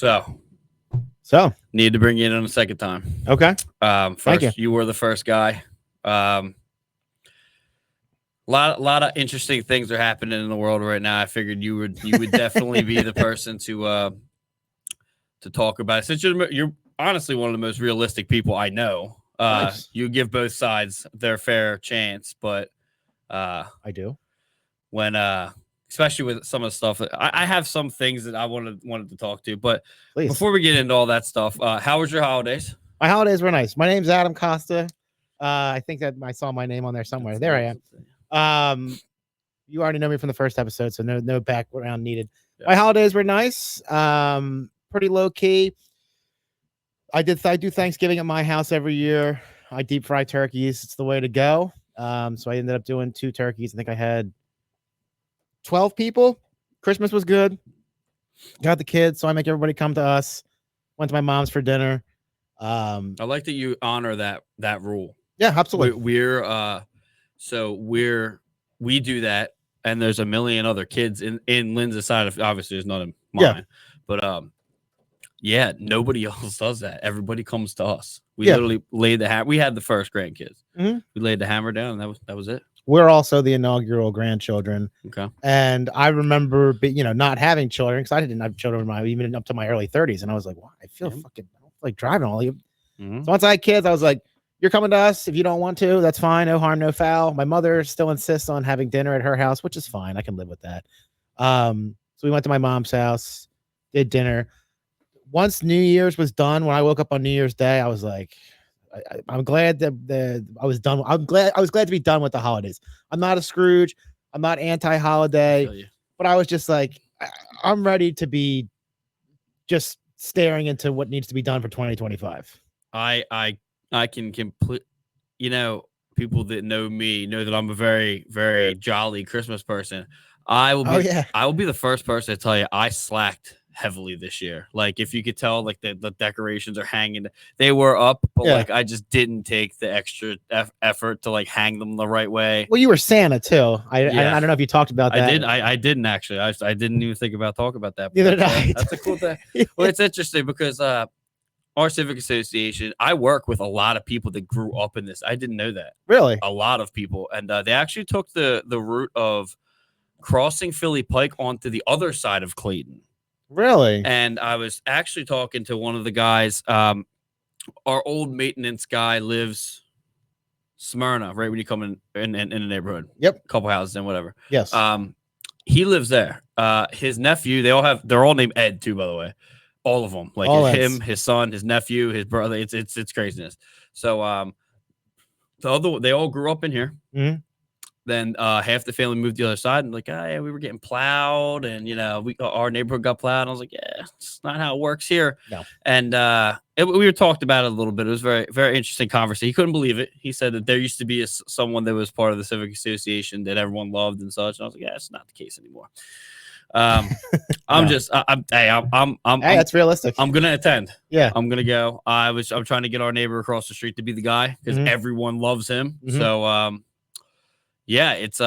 So need to bring you in on the second time. Okay. First, you were the first guy. Lot of interesting things are happening in the world right now. I figured you would definitely be the person to talk about it. Since you're honestly one of the most realistic people I know. Nice. You give both sides their fair chance, but I do. When especially with some of the stuff that I have some things that I wanted to talk to, but Please. Before we get into all that stuff, how was your holidays? My holidays were nice. My name's Adam Costa. I think that I saw my name on there somewhere. There I am. You already know me from the first episode, so no background needed. Yeah. My holidays were nice. Pretty low key. I do Thanksgiving at my house every year. I deep fry turkeys. It's the way to go. So I ended up doing 2 turkeys. I think I had 12 people. Christmas was good. Got the kids, so I make everybody come to us. Went to my mom's for dinner. I like that you honor that rule. Yeah, absolutely. We do that, and there's a million other kids in Lynn's side of, obviously there's none in mine, but yeah, nobody else does that. Everybody comes to us. We literally laid the hammer. We had the first grandkids. We laid the hammer down, and that was it. We're also the inaugural grandchildren. Okay. And I remember, not having children because I didn't have children even up to my early 30s, and I was like, "Wow, I feel fucking like driving all of you." So once I had kids, I was like, "You're coming to us. If you don't want to, that's fine. No harm, no foul." My mother still insists on having dinner at her house, which is fine. I can live with that. So we went to my mom's house, did dinner. Once New Year's was done, when I woke up on New Year's Day, I was like, I'm glad that I was done. I was glad to be done with the holidays. I'm not a Scrooge. I'm not anti-holiday, but I was just like, I'm ready to be just staring into what needs to be done for 2025. I can complete, people that know me know that I'm a very, very jolly Christmas person. I will be the first person to tell you I slacked heavily this year. Like, if you could tell, like the decorations are hanging, they were up, but like I just didn't take the extra effort to like hang them the right way. Well, you were Santa too. I don't know if you talked about that. I didn't actually. I didn't even think about talking about that. Neither did I. That's a cool thing. Well, it's interesting because our civic association, I work with a lot of people that grew up in this. I didn't know that. Really? A lot of people, and they actually took the route of crossing Philly Pike onto the other side of Clayton. Really? And I was actually talking to one of the guys. Our old maintenance guy lives Smyrna, right when you come in the neighborhood. Yep. A couple houses and whatever. Yes. He lives there. His nephew, they're all named Ed too, by the way. All of them. Like all him, Eds. his son, his nephew, his brother. It's craziness. So they all grew up in here. Mm-hmm. Then half the family moved the other side, and like, oh, yeah, we were getting plowed, and our neighborhood got plowed. And I was like, yeah, it's not how it works here. No. And we were talked about it a little bit. It was very, very interesting conversation. He couldn't believe it. He said that there used to be someone that was part of the civic association that everyone loved and such. And I was like, yeah, it's not the case anymore. That's realistic. I'm gonna attend. Yeah, I'm gonna go. I'm trying to get our neighbor across the street to be the guy because everyone loves him. So yeah, it's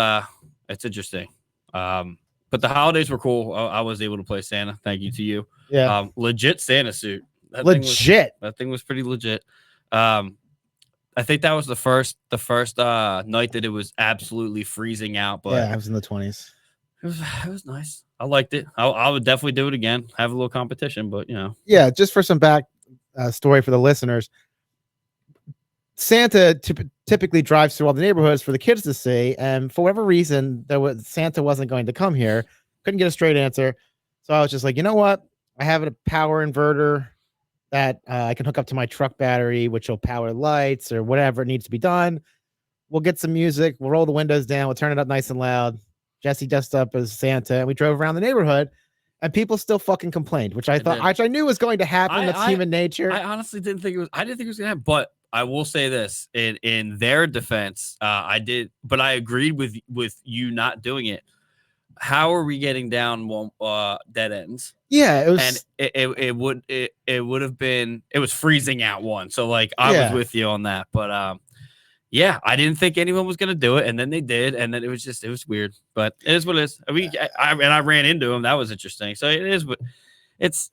interesting. But the holidays were cool. I was able to play Santa. Thank you to you. Yeah. Legit Santa suit. That thing was pretty legit. I think that was the first night that it was absolutely freezing out. But yeah, I was in the 20s. It was nice. I liked it. I would definitely do it again. Have a little competition, but Yeah, just for some back story for the listeners. Santa typically drives through all the neighborhoods for the kids to see, and for whatever reason, Santa wasn't going to come here. Couldn't get a straight answer, so I was just like, you know what? I have a power inverter that I can hook up to my truck battery, which will power lights or whatever needs to be done. We'll get some music. We'll roll the windows down. We'll turn it up nice and loud. Jesse dressed up as Santa, and we drove around the neighborhood. And people still fucking complained, which I knew was going to happen. That's human nature. I honestly didn't think it was. I didn't think it was gonna happen, but I will say this in their defense, I did, but I agreed with you not doing it. How are we getting down dead ends? Yeah, it was, and it would have been. It was freezing out one, so like I was with you on that, but yeah, I didn't think anyone was gonna do it, and then they did, and then it was weird, but it is what it is. I ran into him. That was interesting. So it is, but it's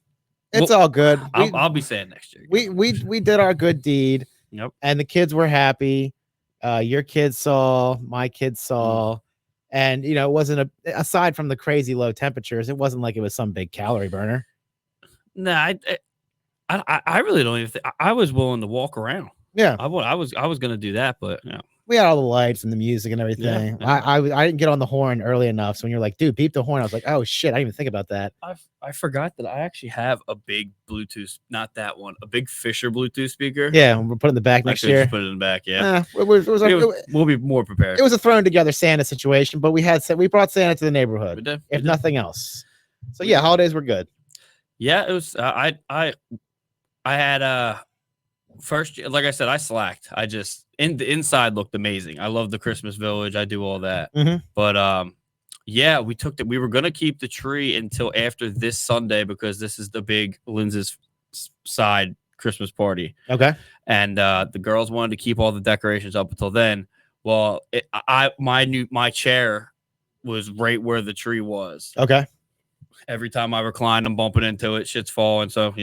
It's all good. I'll be saying next year. We did our good deed. Yep. And the kids were happy. Your kids saw, my kids saw, and it wasn't aside from the crazy low temperatures, it wasn't like it was some big calorie burner. No, I really don't even think I was willing to walk around. Yeah, I was gonna do that, but we had all the lights and the music and everything. Yeah. I didn't get on the horn early enough, so when you're like, dude, beep the horn, I was like, oh shit, I didn't even think about that. I forgot that I actually have a big Bluetooth, not that one, a big Fisher Bluetooth speaker. Yeah, we'll put it in the back next year. Just put it in the back. Yeah, we'll be more prepared. It was a thrown together Santa situation, but we brought Santa to the neighborhood, if nothing else. So yeah, holidays were good. Yeah, it was. I had first, like I said, I slacked. I just the inside looked amazing. I love the Christmas village. I do all that. But yeah, we were gonna keep the tree until after this Sunday because this is the big Lindsay's side Christmas party. Okay. And the girls wanted to keep all the decorations up until then. Well, my chair was right where the tree was. Okay. Every time I recline, I'm bumping into it. Shit's falling. So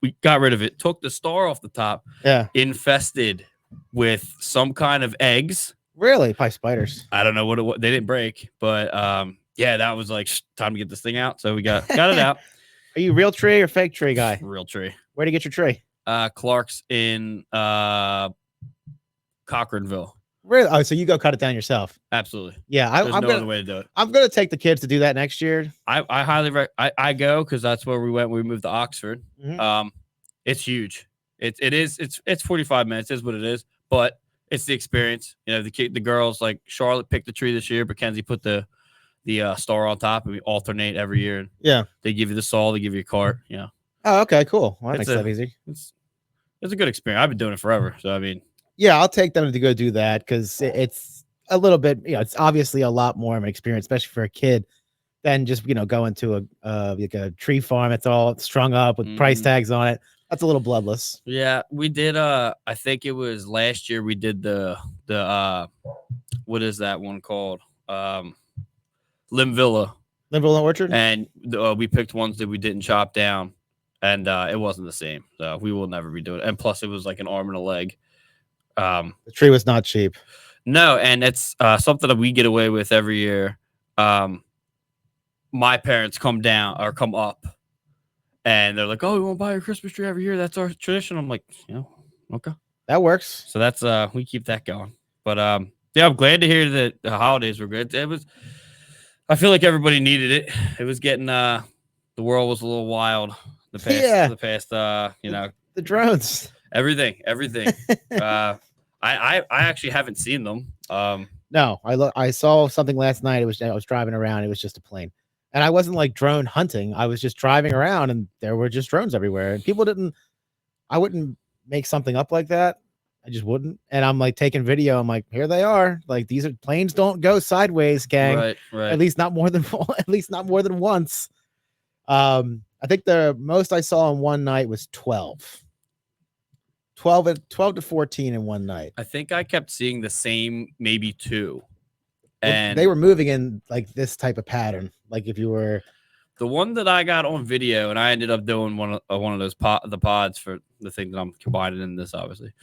we got rid of it. Took the star off the top. Yeah. Infested with some kind of eggs. Really? Probably spiders. I don't know what it was. They didn't break, but yeah, that was like time to get this thing out. So we got it out. Are you real tree or fake tree guy? Real tree. Where'd you get your tree? Clark's in Cochranville. Really? Oh, so you go cut it down yourself? Absolutely. Yeah, I'm no other way to do it. I'm gonna take the kids to do that next year. I highly I go because that's where we went. We moved to Oxford. It's huge. It's 45 minutes is what it is, but it's the experience. The girls like Charlotte picked the tree this year, but Kenzie put the star on top, and we alternate every year. Yeah, they give you the saw, they give you a cart. Yeah. Oh, okay, cool. Well, that makes that easy. It's a good experience. I've been doing it forever, so I mean. Yeah, I'll take them to go do that because it's a little bit, it's obviously a lot more of an experience, especially for a kid, than just going to a tree farm. It's all strung up with price tags on it. That's a little bloodless. Yeah, we did. I think it was last year. We did the what is that one called? Lim Villa Orchard, and we picked ones that we didn't chop down, and it wasn't the same. So we will never be doing it. And plus, it was like an arm and a leg. The tree was not cheap. No, and it's something that we get away with every year. My parents come up, and they're like, "Oh, we want to buy a Christmas tree every year. That's our tradition." I'm like, okay, that works. So that's we keep that going. But yeah, I'm glad to hear that the holidays were good. It was. I feel like everybody needed it. It was getting the world was a little wild. The past, the drones, everything. I actually haven't seen them. No, I saw something last night. I was driving around. It was just a plane, and I wasn't like drone hunting. I was just driving around, and there were just drones everywhere. And people didn't. I wouldn't make something up like that. I just wouldn't. And I'm like taking video. I'm like, here they are. Like these are planes. Don't go sideways, gang. Right. At least not more than once. I think the most I saw in one night was 12 to 14 in one night. I think I kept seeing the same, maybe two. And they were moving in like this type of pattern. Like if you were the one that I got on video, and I ended up doing one of those the pods for the thing that I'm combining in this, obviously.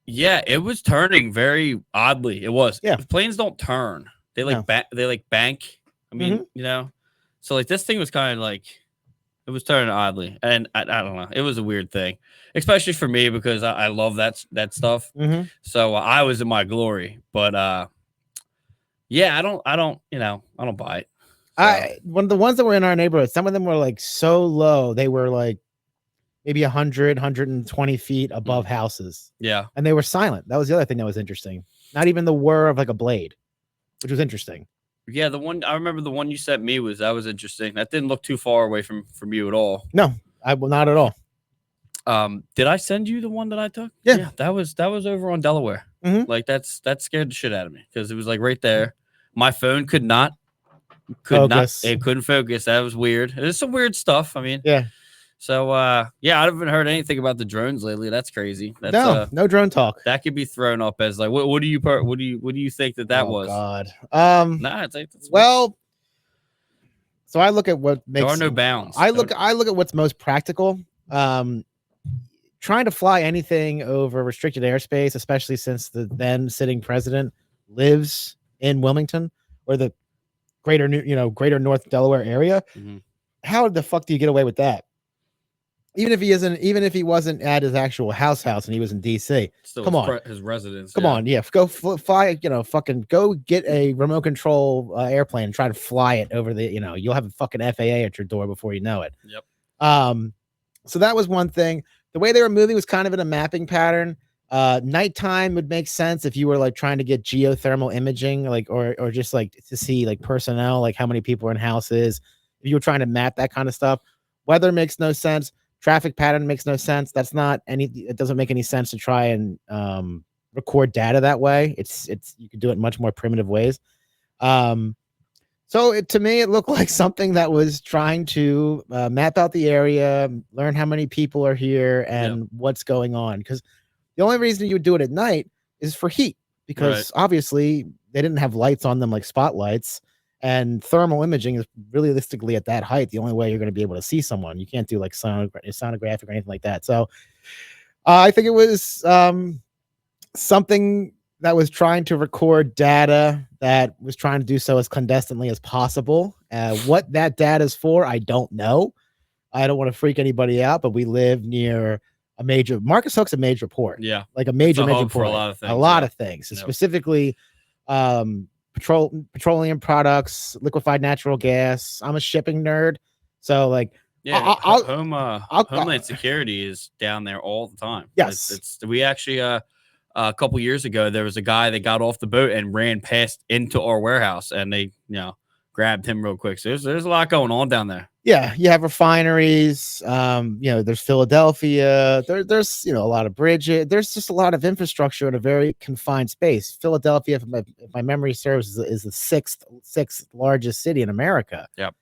Yeah, it was turning very oddly. It was. Yeah. Planes don't turn. They like bank. I mean, so like this thing was kind of like. It was turning oddly, and I don't know. It was a weird thing, especially for me because I love that stuff. So I was in my glory, but yeah, I don't buy it. So. One of the ones that were in our neighborhood, some of them were like so low, they were like maybe 100, 120 feet above houses. Yeah, and they were silent. That was the other thing that was interesting. Not even the whir of like a blade, which was interesting. Yeah, I remember the one you sent me was interesting. That didn't look too far away from you at all. No, not at all. Did I send you the one that I took? Yeah, that was over on Delaware. Like that scared the shit out of me because it was like right there. My phone could not focus. It couldn't focus. That was weird. There's some weird stuff. I mean, yeah. So yeah, I haven't heard anything about the drones lately. That's crazy. That's, no drone talk. That could be thrown up as like what do you think that was? God. Nah, well, So I look at what makes there are no bounds. I look at what's most practical. Trying to fly anything over restricted airspace, especially since the then sitting president lives in Wilmington or the greater North Delaware area. How the fuck do you get away with that? Even if he wasn't at his actual house and he was in DC. Still come on, his residence. Come on, go fly. Fucking go get a remote control airplane and try to fly it over the. You'll have a fucking FAA at your door before you know it. Yep. So that was one thing. The way they were moving was kind of in a mapping pattern. Nighttime would make sense if you were like trying to get geothermal imaging, like or just like to see like personnel, like how many people are in houses. If you were trying to map that kind of stuff, weather makes no sense. Traffic pattern makes no sense. It doesn't make any sense to try and record data that way. It's you could do it in much more primitive ways. So to me, it looked like something that was trying to map out the area, learn how many people are here and what's going on. Because the only reason you would do it at night is for heat, because obviously they didn't have lights on them like spotlights, and thermal imaging is realistically at that height the only way you're going to be able to see someone. You can't do like sonographic or anything like that. So I think it was something that was trying to record data that was trying to do so as clandestinely as possible. What that data is for, I don't know. I don't want to freak anybody out, but we live near a major Marcus Hook's a major port. Yeah. Like a major port for a lot of things. A lot of things. Yep. Specifically petroleum products, liquefied natural gas. I'm a shipping nerd. So like Homeland Security is down there all the time. Yes. We actually a couple years ago, there was a guy that got off the boat and ran past into our warehouse, and they, grabbed him real quick. So there's a lot going on down there. Yeah, you have refineries. There's Philadelphia. There's a lot of bridges. There's just a lot of infrastructure in a very confined space. Philadelphia, if my memory serves, is the sixth largest city in America. Yep.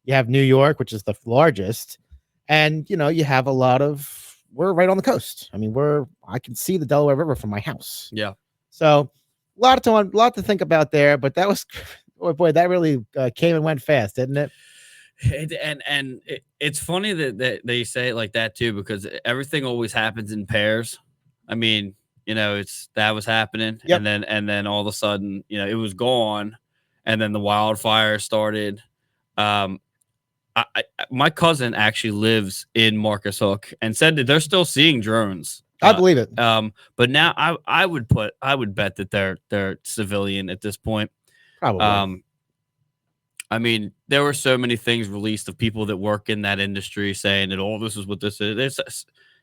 You have New York, which is the largest, and you have a lot of. We're right on the coast. I mean, I can see the Delaware River from my house. Yeah. So a lot to think about there, but that was, oh boy, that really came and went fast, didn't it? It's funny that they say it like that too, because everything always happens in pairs. I mean, that was happening, and then all of a sudden, it was gone, and then the wildfire started. My cousin actually lives in Marcus Hook and said that they're still seeing drones. I believe it. But now I would bet that they're civilian at this point. Probably. I mean, there were so many things released of people that work in that industry saying that, this is what this is.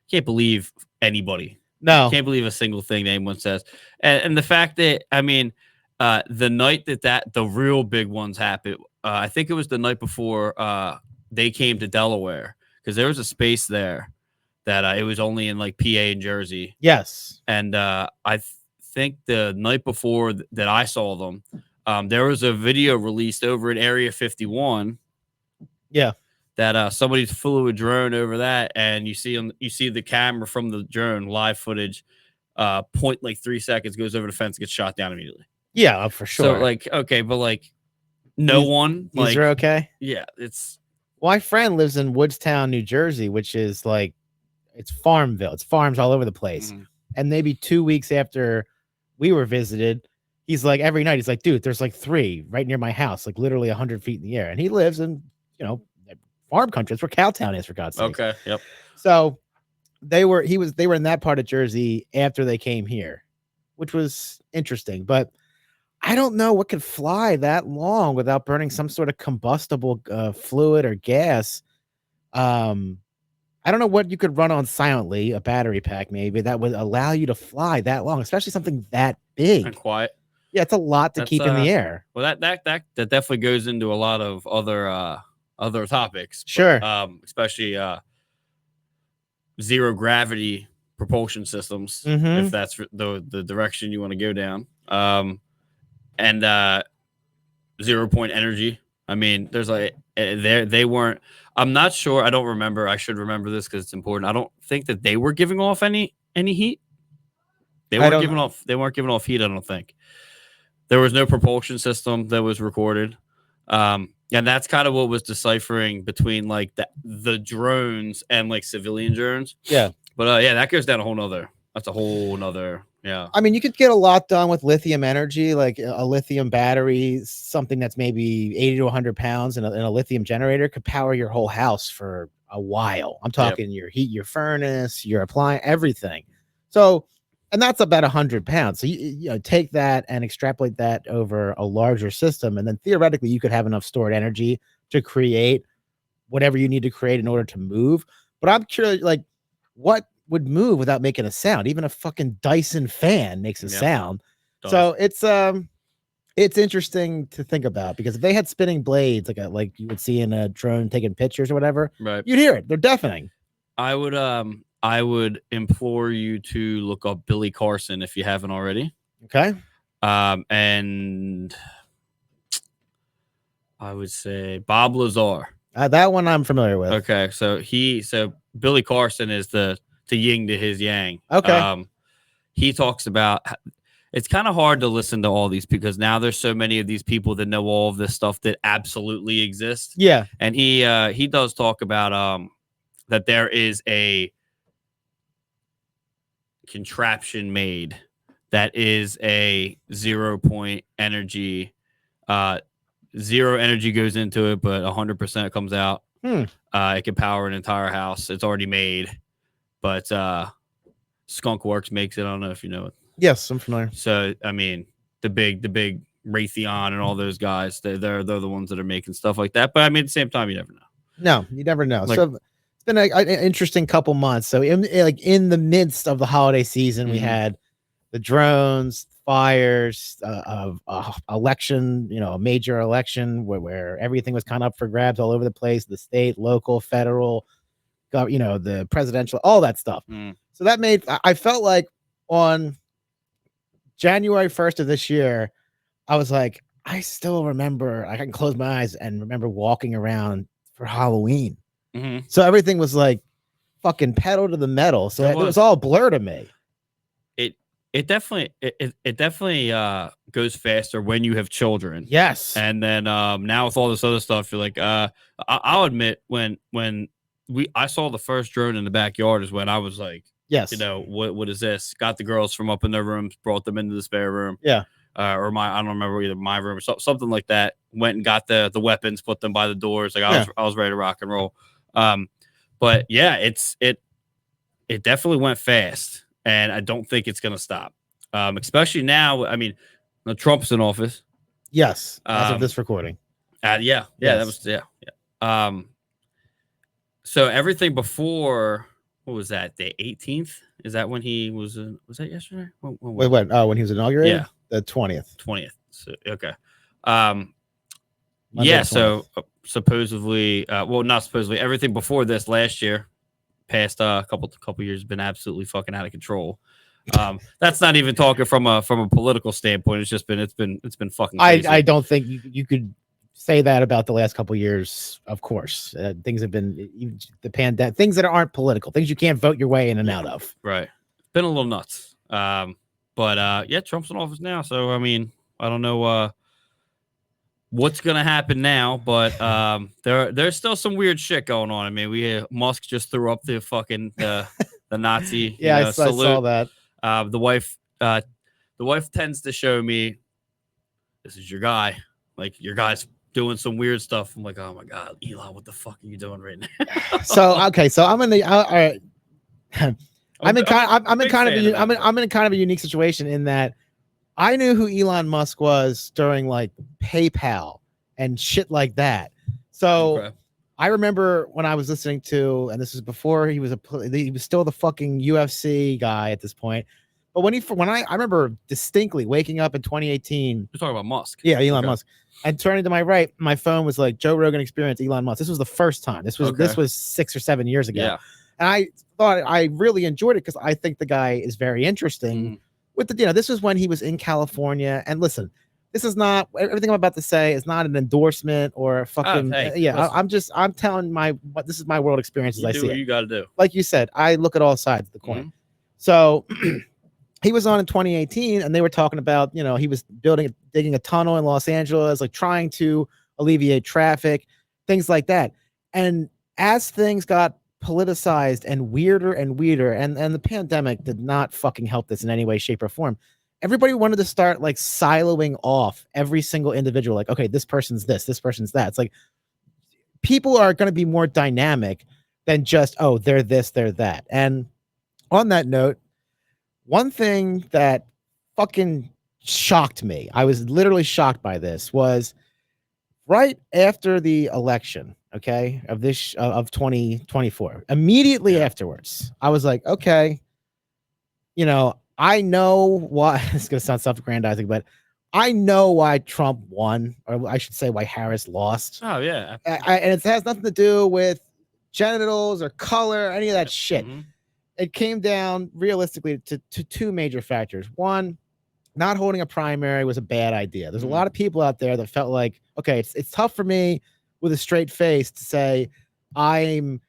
Can't believe anybody. No. Can't believe a single thing that anyone says. And the fact that, the night that the real big ones happened, I think it was the night before they came to Delaware, because there was a space there that it was only in like PA and Jersey. Yes. And I think the night before that I saw them, there was a video released over at Area 51. Yeah. That somebody flew a drone over that, and you see the camera from the drone, live footage, point like 3 seconds, goes over the fence, gets shot down immediately. Yeah, for sure. So like, okay, but like these are okay. Yeah, it's. My friend lives in Woodstown, New Jersey, which is like, it's Farmville. It's farms all over the place. Mm-hmm. And maybe 2 weeks after we were visited, he's like, every night he's like, dude, there's like 3 right near my house, like literally 100 feet in the air. And he lives in, farm country. That's where Cowtown is, for God's sake. Okay. Yep. So they were in that part of Jersey after they came here, which was interesting. But I don't know what could fly that long without burning some sort of combustible fluid or gas. I don't know what you could run on silently, a battery pack maybe, that would allow you to fly that long, especially something that big and quiet. Yeah, it's a lot to keep in the air. Well, that definitely goes into a lot of other topics. Sure. But, especially zero gravity propulsion systems, if that's the direction you want to go down. And 0 point energy. I mean, there's like they weren't. I'm not sure. I don't remember. I should remember this because it's important. I don't think that they were giving off any heat. They weren't giving off. They weren't giving off heat. I don't think there was no propulsion system that was recorded. And that's kind of what was deciphering between like the drones and like civilian drones. Yeah. But yeah, that goes down a whole nother. That's a whole nother. Yeah. I mean, you could get a lot done with lithium energy, like a lithium battery, something that's maybe 80 to 100 pounds, and a lithium generator could power your whole house for a while. I'm talking your heat, your furnace, your appliance, everything. So, and that's about 100 pounds. So you know, take that and extrapolate that over a larger system, and then theoretically you could have enough stored energy to create whatever you need to create in order to move. But I'm curious, like, what would move without making a sound? Even a fucking Dyson fan makes a sound. So it's interesting to think about, because if they had spinning blades like you would see in a drone taking pictures or whatever, right, you'd hear it. They're deafening. I would implore you to look up Billy Carson if you haven't already. Okay. And I would say Bob Lazar. That one I'm familiar with. Okay, so Billy Carson is the yin to his yang. Okay. He talks about, it's kind of hard to listen to all these because now there's so many of these people that know all of this stuff that absolutely exists. Yeah. And he does talk about that there is a contraption made that is a 0 point energy. Zero energy goes into it, but 100% comes out. It can power an entire house. It's already made, but Skunk Works makes it. I don't know if you know it. Yes, I'm familiar. So I mean, the big Raytheon and all those guys, they're the ones that are making stuff like that. But I mean, at the same time, you never know. No, you never know. Like, so it's been an interesting couple months. So in the midst of the holiday season, we had the drones, fires, election, a major election where everything was kind of up for grabs all over the place, the state, local, federal, the presidential, all that stuff. So that made, I felt like on January 1st of this year, I was like, I still remember, I can close my eyes and remember walking around for Halloween. So everything was like fucking pedal to the metal. So it was all blur to me. It definitely goes faster when you have children. Yes. And then now with all this other stuff, you're like, I'll admit when I saw the first drone in the backyard is when I was like, yes, what is this? Got the girls from up in their rooms, brought them into the spare room. Yeah. I don't remember, either my room or something like that. Went and got the weapons, put them by the doors. Like I was ready to rock and roll. But yeah, it definitely went fast. And I don't think it's going to stop, especially now. I mean, Trump's in office. Yes, as of this recording. Yes. That was so everything before, what was that? The 18th? Is that when he was? Was that yesterday? Wait. Oh, when he was inaugurated? Yeah, the 20th. 20th. So, okay. Monday, So supposedly, not supposedly. Everything before this last year. Past couple years has been absolutely fucking out of control. That's not even talking from a political standpoint. It's been fucking crazy. I don't think you could say that about the last couple years. Of course, things have been the pandemic, things that aren't political, things you can't vote your way in and out of. Right, it's been a little nuts. But yeah, Trump's in office now, so I mean, I don't know what's gonna happen now, but there's still some weird shit going on. I mean, Musk just threw up the fucking the Nazi. I saw that. The wife tends to show me, this is your guy. Like, your guy's doing some weird stuff. I'm like, oh my god, Elon, what the fuck are you doing right now? So I'm in the I'm in kind of a unique situation in that I knew who Elon Musk was during like PayPal and shit like that. So I remember when I was listening to, and this was before he was still the fucking UFC guy at this point. But when I remember distinctly waking up in 2018. You're talking about Musk. Yeah, Elon Musk. And turning to my right, my phone was like Joe Rogan Experience, Elon Musk. This was the first time. This was 6 or 7 years ago. Yeah. And I thought I really enjoyed it because I think the guy is very interesting. With this was when he was in California. And listen, this is not everything I'm about to say is not an endorsement or a fucking I'm telling this is my world experience as I see it. You got to do. Like you said, I look at all sides of the coin. So he was on in 2018 and they were talking about, he was digging a tunnel in Los Angeles, like trying to alleviate traffic, things like that. And as things got politicized and weirder, and the pandemic did not fucking help this in any way, shape, or form. Everybody wanted to start like siloing off every single individual. Like, okay, this person's this person's that. It's like people are going to be more dynamic than just, oh, they're this, they're that. And on that note, one thing that fucking shocked me, I was literally shocked by this, was right after the election, okay, of 2024, immediately afterwards, I was like, okay, I know why it's going to sound self-aggrandizing, but I know why Trump won, or I should say why Harris lost. Oh, yeah. And it has nothing to do with genitals or color, any of that shit. Mm-hmm. It came down realistically to two major factors. One, not holding a primary was a bad idea. There's a lot of people out there that felt like, okay, it's tough for me with a straight face to say I'm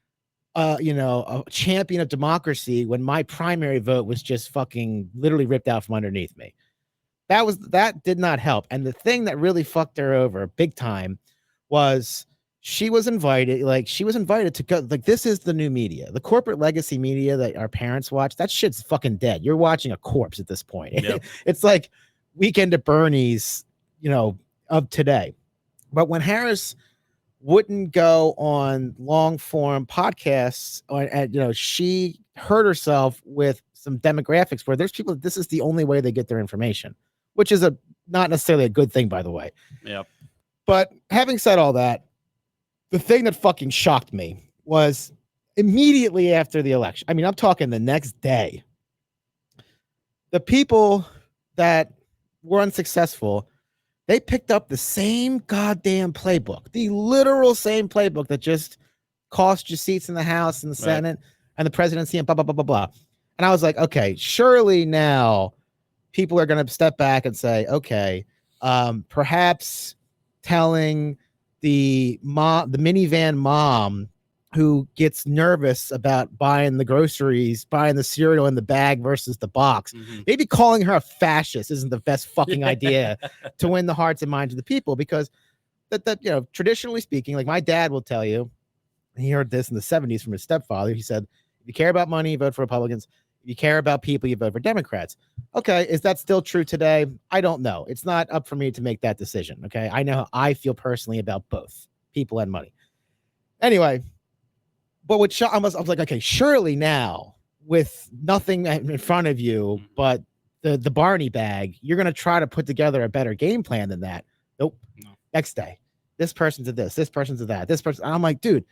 a champion of democracy when my primary vote was just fucking literally ripped out from underneath me. That did not help. And the thing that really fucked her over big time was she was invited to go. Like, this is the new media, the corporate legacy media that our parents watch. That shit's fucking dead. You're watching a corpse at this point. Yep. It's like Weekend at Bernie's, of today. But when Harris wouldn't go on long form podcasts, she hurt herself with some demographics where there's people, this is the only way they get their information, which is not necessarily a good thing, by the way. Yep. But having said all that, the thing that fucking shocked me was immediately after the election. I mean, I'm talking the next day. The people that were unsuccessful, they picked up the same goddamn playbook, the literal same playbook that just cost you seats in the House and the Senate and the presidency and blah, blah, blah, blah, blah. And I was like, okay, surely now people are going to step back and say, okay, perhaps telling the minivan mom who gets nervous about buying the groceries, buying the cereal in the bag versus the box, maybe calling her a fascist isn't the best fucking idea to win the hearts and minds of the people, because that traditionally speaking, like my dad will tell you, he heard this in the 70s from his stepfather. He said, if you care about money, you vote for Republicans. If you care about people, you vote for Democrats. Okay, is that still true today? I don't know. It's not up for me to make that decision. Okay, I know how I feel personally about both people and money. Anyway, but what I was like, okay, surely now with nothing in front of you but the Barney bag, you're gonna try to put together a better game plan than that. Nope. No. Next day, this person to this person to that, this person. I'm like, dude.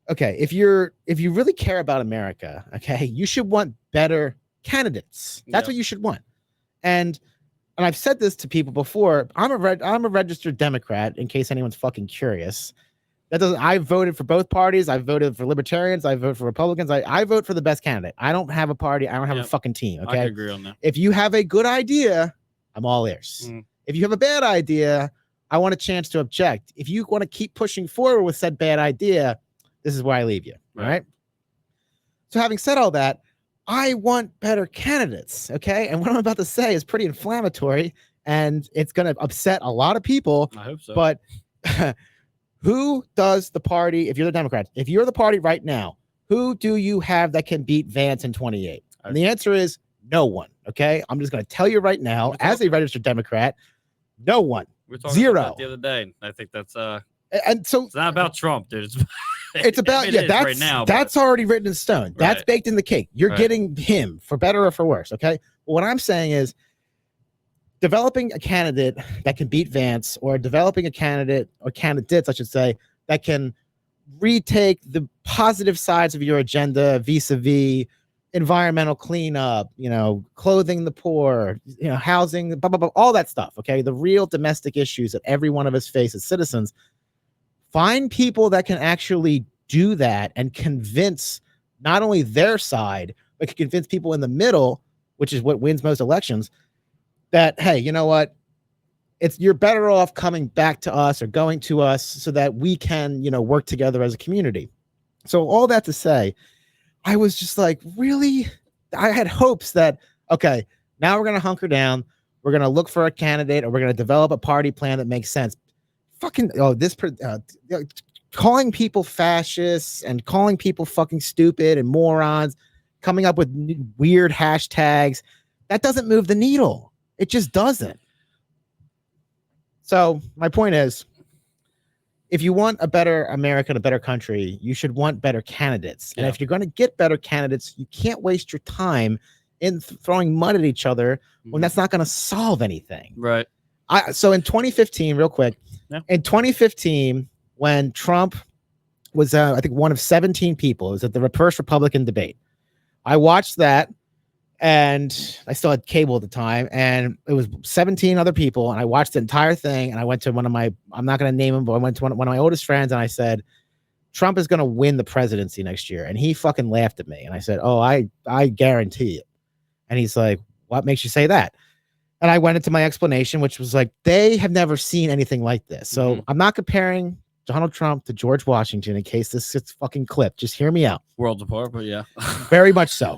Okay, if you really care about America, okay, you should want better candidates. That's what you should want. And I've said this to people before. I'm a registered Democrat, in case anyone's fucking curious. I voted for both parties. I voted for Libertarians. I vote for Republicans. I vote for the best candidate. I don't have a party. I don't have a fucking team. Okay, I can agree on that. If you have a good idea, I'm all ears. If you have a bad idea, I want a chance to object. If you want to keep pushing forward with said bad idea, this is where I leave you. All right. So having said all that, I want better candidates. Okay. And what I'm about to say is pretty inflammatory and it's going to upset a lot of people. I hope so. But who does the party, if you're the Democrats, if you're the party right now, who do you have that can beat Vance in 28? And the answer is no one. Okay. I'm just going to tell you right now, as a registered Democrat, no one. We're talking zero. About that the other day. I think that's and so it's not about Trump, dude. It's about that's right now, that's already written in stone. That's baked in the cake. You're getting him for better or for worse. Okay. Well, what I'm saying is developing a candidate that can beat Vance, or developing a candidate or candidates, I should say, that can retake the positive sides of your agenda vis-a-vis environmental cleanup, clothing the poor, housing, blah, blah, blah, all that stuff. Okay. The real domestic issues that every one of us face as citizens. Find people that can actually do that and convince not only their side, but can convince people in the middle, which is what wins most elections, that, hey, you know what? You're better off coming back to us or going to us so that we can, work together as a community. So all that to say, I was just like, really? I had hopes that, okay, now we're going to hunker down. We're going to look for a candidate, or we're going to develop a party plan that makes sense. fucking calling people fascists and calling people fucking stupid and morons, coming up with weird hashtags, that doesn't move the needle. It just doesn't. So my point is, if you want a better America and a better country, you should want better candidates. And if you're going to get better candidates, you can't waste your time in throwing mud at each other when that's not going to solve anything. Right. So in 2015, real quick, in 2015, when Trump was, I think, one of 17 people, it was at the first Republican debate. I watched that, and I still had cable at the time, and it was 17 other people, and I watched the entire thing, and I went to one of my, I'm not going to name him, but I went to one of my oldest friends, and I said, Trump is going to win the presidency next year. And he fucking laughed at me, and I said, oh, I guarantee it. And he's like, what makes you say that? And I went into my explanation, which was like, they have never seen anything like this. So I'm not comparing Donald Trump to George Washington in case this gets fucking clipped. Just hear me out. Worlds apart, but yeah. Very much so.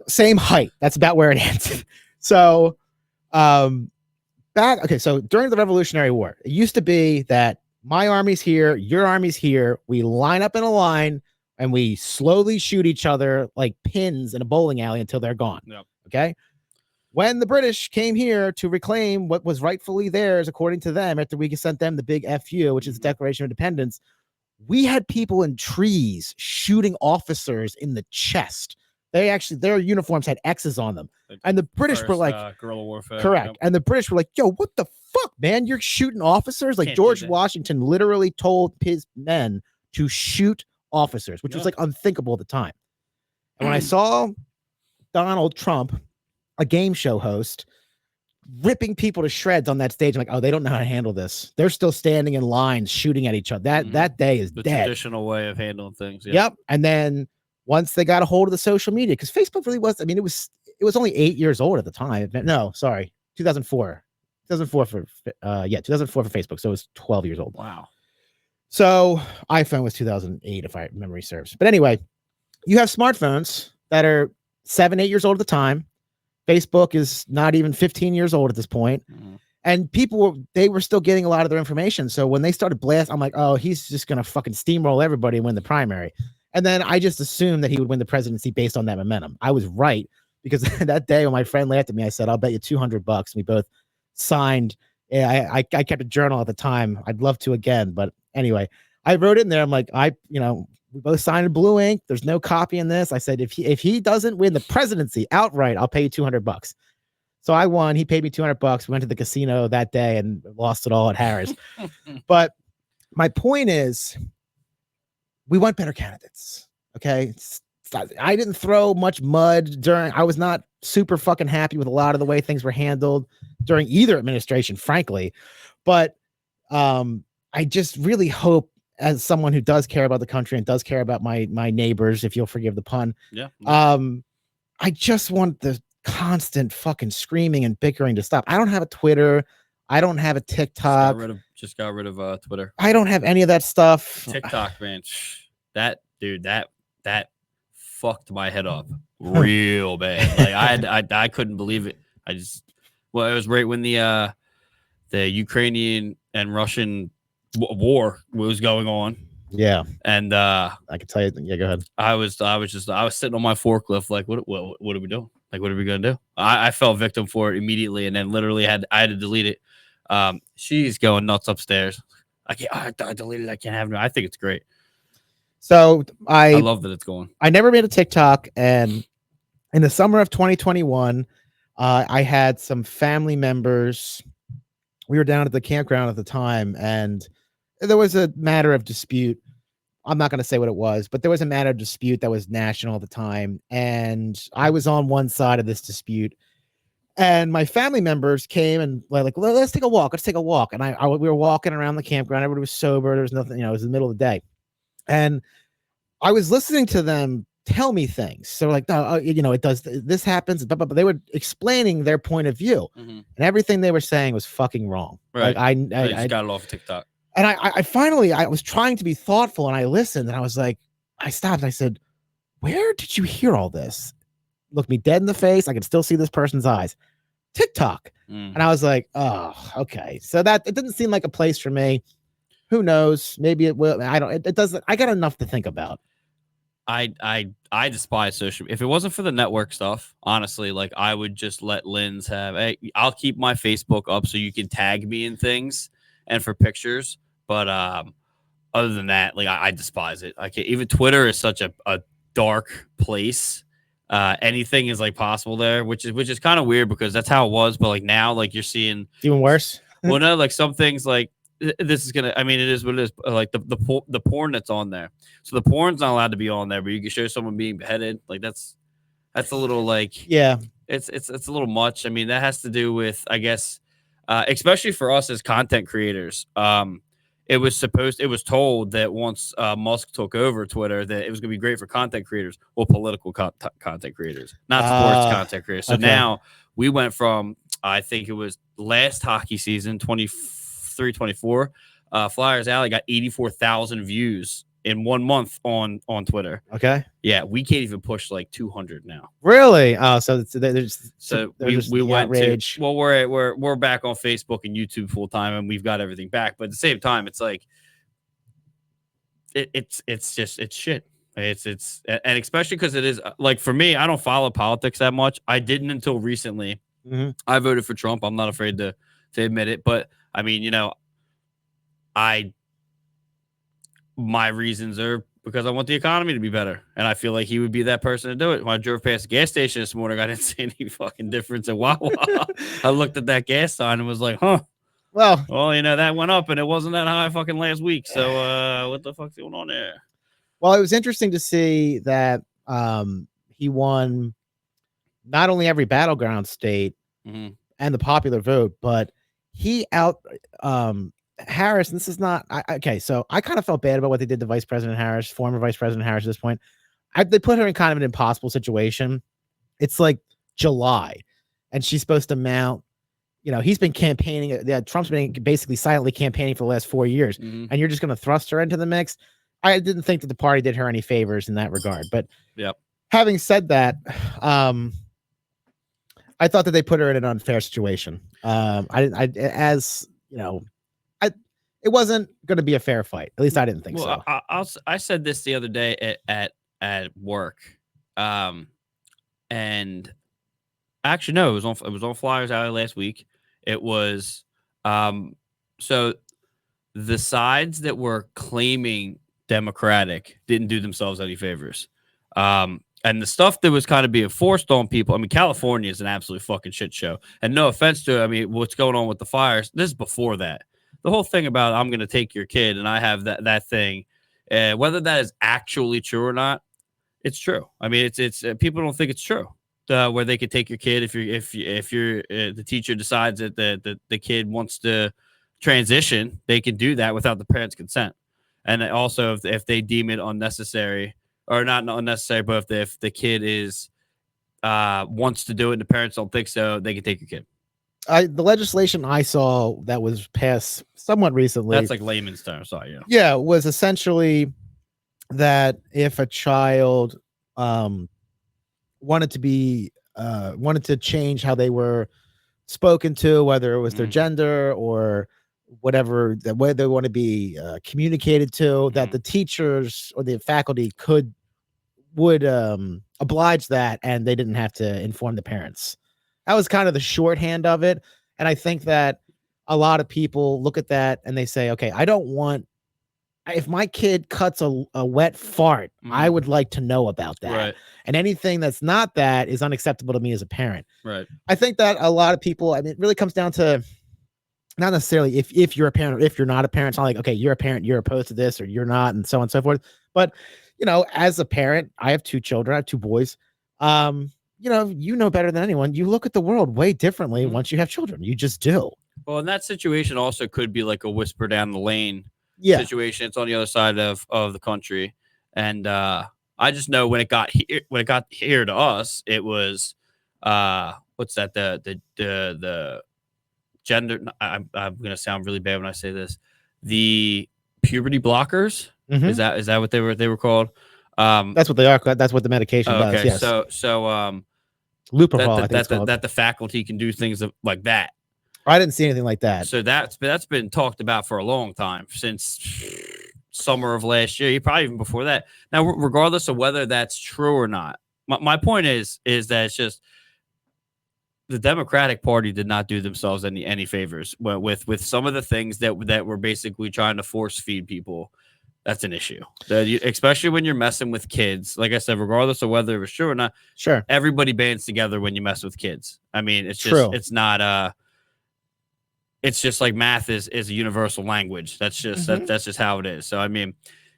Same height. That's about where it ends. So so during the Revolutionary War, it used to be that my army's here, your army's here. We line up in a line and we slowly shoot each other like pins in a bowling alley until they're gone. Yep. Okay. When the British came here to reclaim what was rightfully theirs, according to them, after we sent them the big FU, which is the Declaration of Independence, we had people in trees shooting officers in the chest. Their uniforms had X's on them. And the British were like, guerrilla warfare. Correct. Yep. And the British were like, yo, what the fuck, man? You're shooting officers? Like George Washington literally told his men to shoot officers, which was like unthinkable at the time. And when I saw Donald Trump, a game show host, ripping people to shreds on that stage, I'm like, oh, they don't know how to handle this. They're still standing in lines shooting at each other. That day is the dead. Traditional way of handling things. Yeah. Yep. And then once they got a hold of the social media, because Facebook really was, I mean, it was only 8 years old at the time. No, sorry, 2004 for 2004 for Facebook. So it was 12 years old. Wow. So iPhone was 2008, if memory serves. But anyway, you have smartphones that are 7, 8 years old at the time. Facebook is not even 15 years old at this point. And people were still getting a lot of their information. So when they started blasting, I'm like, oh, he's just going to fucking steamroll everybody and win the primary. And then I just assumed that he would win the presidency based on that momentum. I was right, because that day when my friend laughed at me, I said, I'll bet you $200. We both signed. I kept a journal at the time. I'd love to again. But anyway, I wrote in there. I'm like, we both signed in blue ink. There's no copy in this. I said, if he doesn't win the presidency outright, I'll pay you $200. So I won. He paid me $200. We went to the casino that day and lost it all at Harris. But my point is, we want better candidates. Okay. I didn't throw much mud I was not super fucking happy with a lot of the way things were handled during either administration, frankly. But I just really hope, as someone who does care about the country and does care about my neighbors, if you'll forgive the pun. Yeah. I just want the constant fucking screaming and bickering to stop. I don't have a Twitter. I don't have a TikTok. Just got rid of Twitter. I don't have any of that stuff. TikTok, man. That fucked my head up real bad. Like I couldn't believe it. It was right when the Ukrainian and Russian war was going on. Yeah. And I can tell you, yeah, go ahead. I was sitting on my forklift like, what are we doing? Like, what are we gonna do? I fell victim for it immediately, and then literally I had to delete it. She's going nuts upstairs. I deleted it. I can't have it. I think it's great. So I love that it's going. I never made a TikTok, and in the summer of 2021, I had some family members. We were down at the campground at the time, and there was a matter of dispute. I'm not going to say what it was, but there was a matter of dispute that was national at the time. And I was on one side of this dispute, and my family members came and like, let's take a walk. Let's take a walk. And we were walking around the campground. Everybody was sober. There was nothing, it was the middle of the day. And I was listening to them tell me things. So like, it does, this happens, but they were explaining their point of view, and everything they were saying was fucking wrong. Right. Like I got it off of TikTok. And I finally was trying to be thoughtful, and I listened, and I was like, I stopped. And I said, where did you hear all this? Looked me dead in the face. I could still see this person's eyes. TikTok. And I was like, oh, okay. So that it didn't seem like a place for me. Who knows? Maybe it will. I don't. It doesn't. I got enough to think about. I despise social. If it wasn't for the network stuff, honestly, like I would just let Linz have. Hey, I'll keep my Facebook up so you can tag me in things and for pictures. But other than that, like I despise it. I can't. Even Twitter is such a dark place. Anything is like possible there, which is kind of weird because that's how it was. But like now, like you're seeing even worse. Well, no, like some things like this is gonna. I mean, it is what it is. Like the porn that's on there. So the porn's not allowed to be on there, but you can show someone being beheaded. Like that's a little like yeah. It's a little much. I mean, that has to do with I guess, especially for us as content creators. It was told that once Musk took over Twitter that it was going to be great for content creators, well, political content creators, not sports content creators. So now we went from, I think it was last hockey season, 23-24, Flyers Alley got 84,000 views in 1 month on Twitter. Okay. Yeah, we can't even push like 200 now. Really? Oh, so we went outrage. Well, we're back on Facebook and YouTube full time, and we've got everything back. But at the same time, it's like it's shit. It's and especially because it is like for me, I don't follow politics that much. I didn't until recently. Mm-hmm. I voted for Trump. I'm not afraid to admit it, but I mean, you know, my reasons are because I want the economy to be better. And I feel like he would be that person to do it. When I drove past the gas station this morning, I didn't see any fucking difference in Wawa. I looked at that gas sign and was like, huh. Well, you know, that went up and it wasn't that high fucking last week. So what the fuck's going on there? Well, it was interesting to see that he won not only every battleground state and the popular vote, but he Harris, and this is not okay. So I kind of felt bad about what they did to Vice President Harris, former Vice President Harris. At this point, they put her in kind of an impossible situation. It's like July, and she's supposed to mount. You know, he's been campaigning. Trump's been basically silently campaigning for the last 4 years, and you're just going to thrust her into the mix. I didn't think that the party did her any favors in that regard. But having said that, I thought that they put her in an unfair situation. It wasn't going to be a fair fight. At least I didn't think so. I said this the other day at work, and actually no, it was on Flyers Alley last week. It was so the sides that were claiming Democratic didn't do themselves any favors. And the stuff that was kind of being forced on people. I mean, California is an absolute fucking shit show. And no offense to it. I mean, what's going on with the fires? This is before that. The whole thing about I'm going to take your kid and I have that thing, whether that is actually true or not, it's true. I mean, it's people don't think it's true. Where they could take your kid if you're the teacher decides that the kid wants to transition, they can do that without the parents' consent. And also if they deem it unnecessary or not unnecessary, but if the kid is wants to do it and the parents don't think so, they can take your kid. The legislation I saw that was passed somewhat recently. That's like layman's term. Sorry, yeah, was essentially that if a child wanted to change how they were spoken to, whether it was their gender or whatever, the way they want to be communicated to, that the teachers or the faculty would oblige that, and they didn't have to inform the parents. That was kind of the shorthand of it. And I think that a lot of people look at that and they say, okay, I don't want, if my kid cuts a wet fart, I would like to know about that. Right. And anything that's not that is unacceptable to me as a parent. Right. I think that a lot of people, I mean, it really comes down to not necessarily if you're a parent or if you're not a parent. It's not like, okay, you're a parent, you're opposed to this or you're not, and so on and so forth. But, you know, as a parent, I have 2 children, I have 2 boys. You know better than anyone. You look at the world way differently once you have children. You just do. Well, in that situation also could be like a whisper down the lane situation. It's on the other side of the country. And I just know when it got here to us, it was what's that? The gender. I'm gonna sound really bad when I say this. The puberty blockers. Is that what they were called? That's what they are. That's what the medication does. Okay. Yes. So Lupron, that the faculty can do things like that. I didn't see anything like that. So that's been talked about for a long time, since summer of last year, probably even before that. Now, regardless of whether that's true or not, my point is that it's just the Democratic Party did not do themselves any favors with some of the things that were basically trying to force feed people. That's an issue, especially when you're messing with kids. Like I said, regardless of whether it was true or not, sure, everybody bands together when you mess with kids. I mean, it's true. It's not it's just like math is a universal language. That's just that's just how it is. So I mean,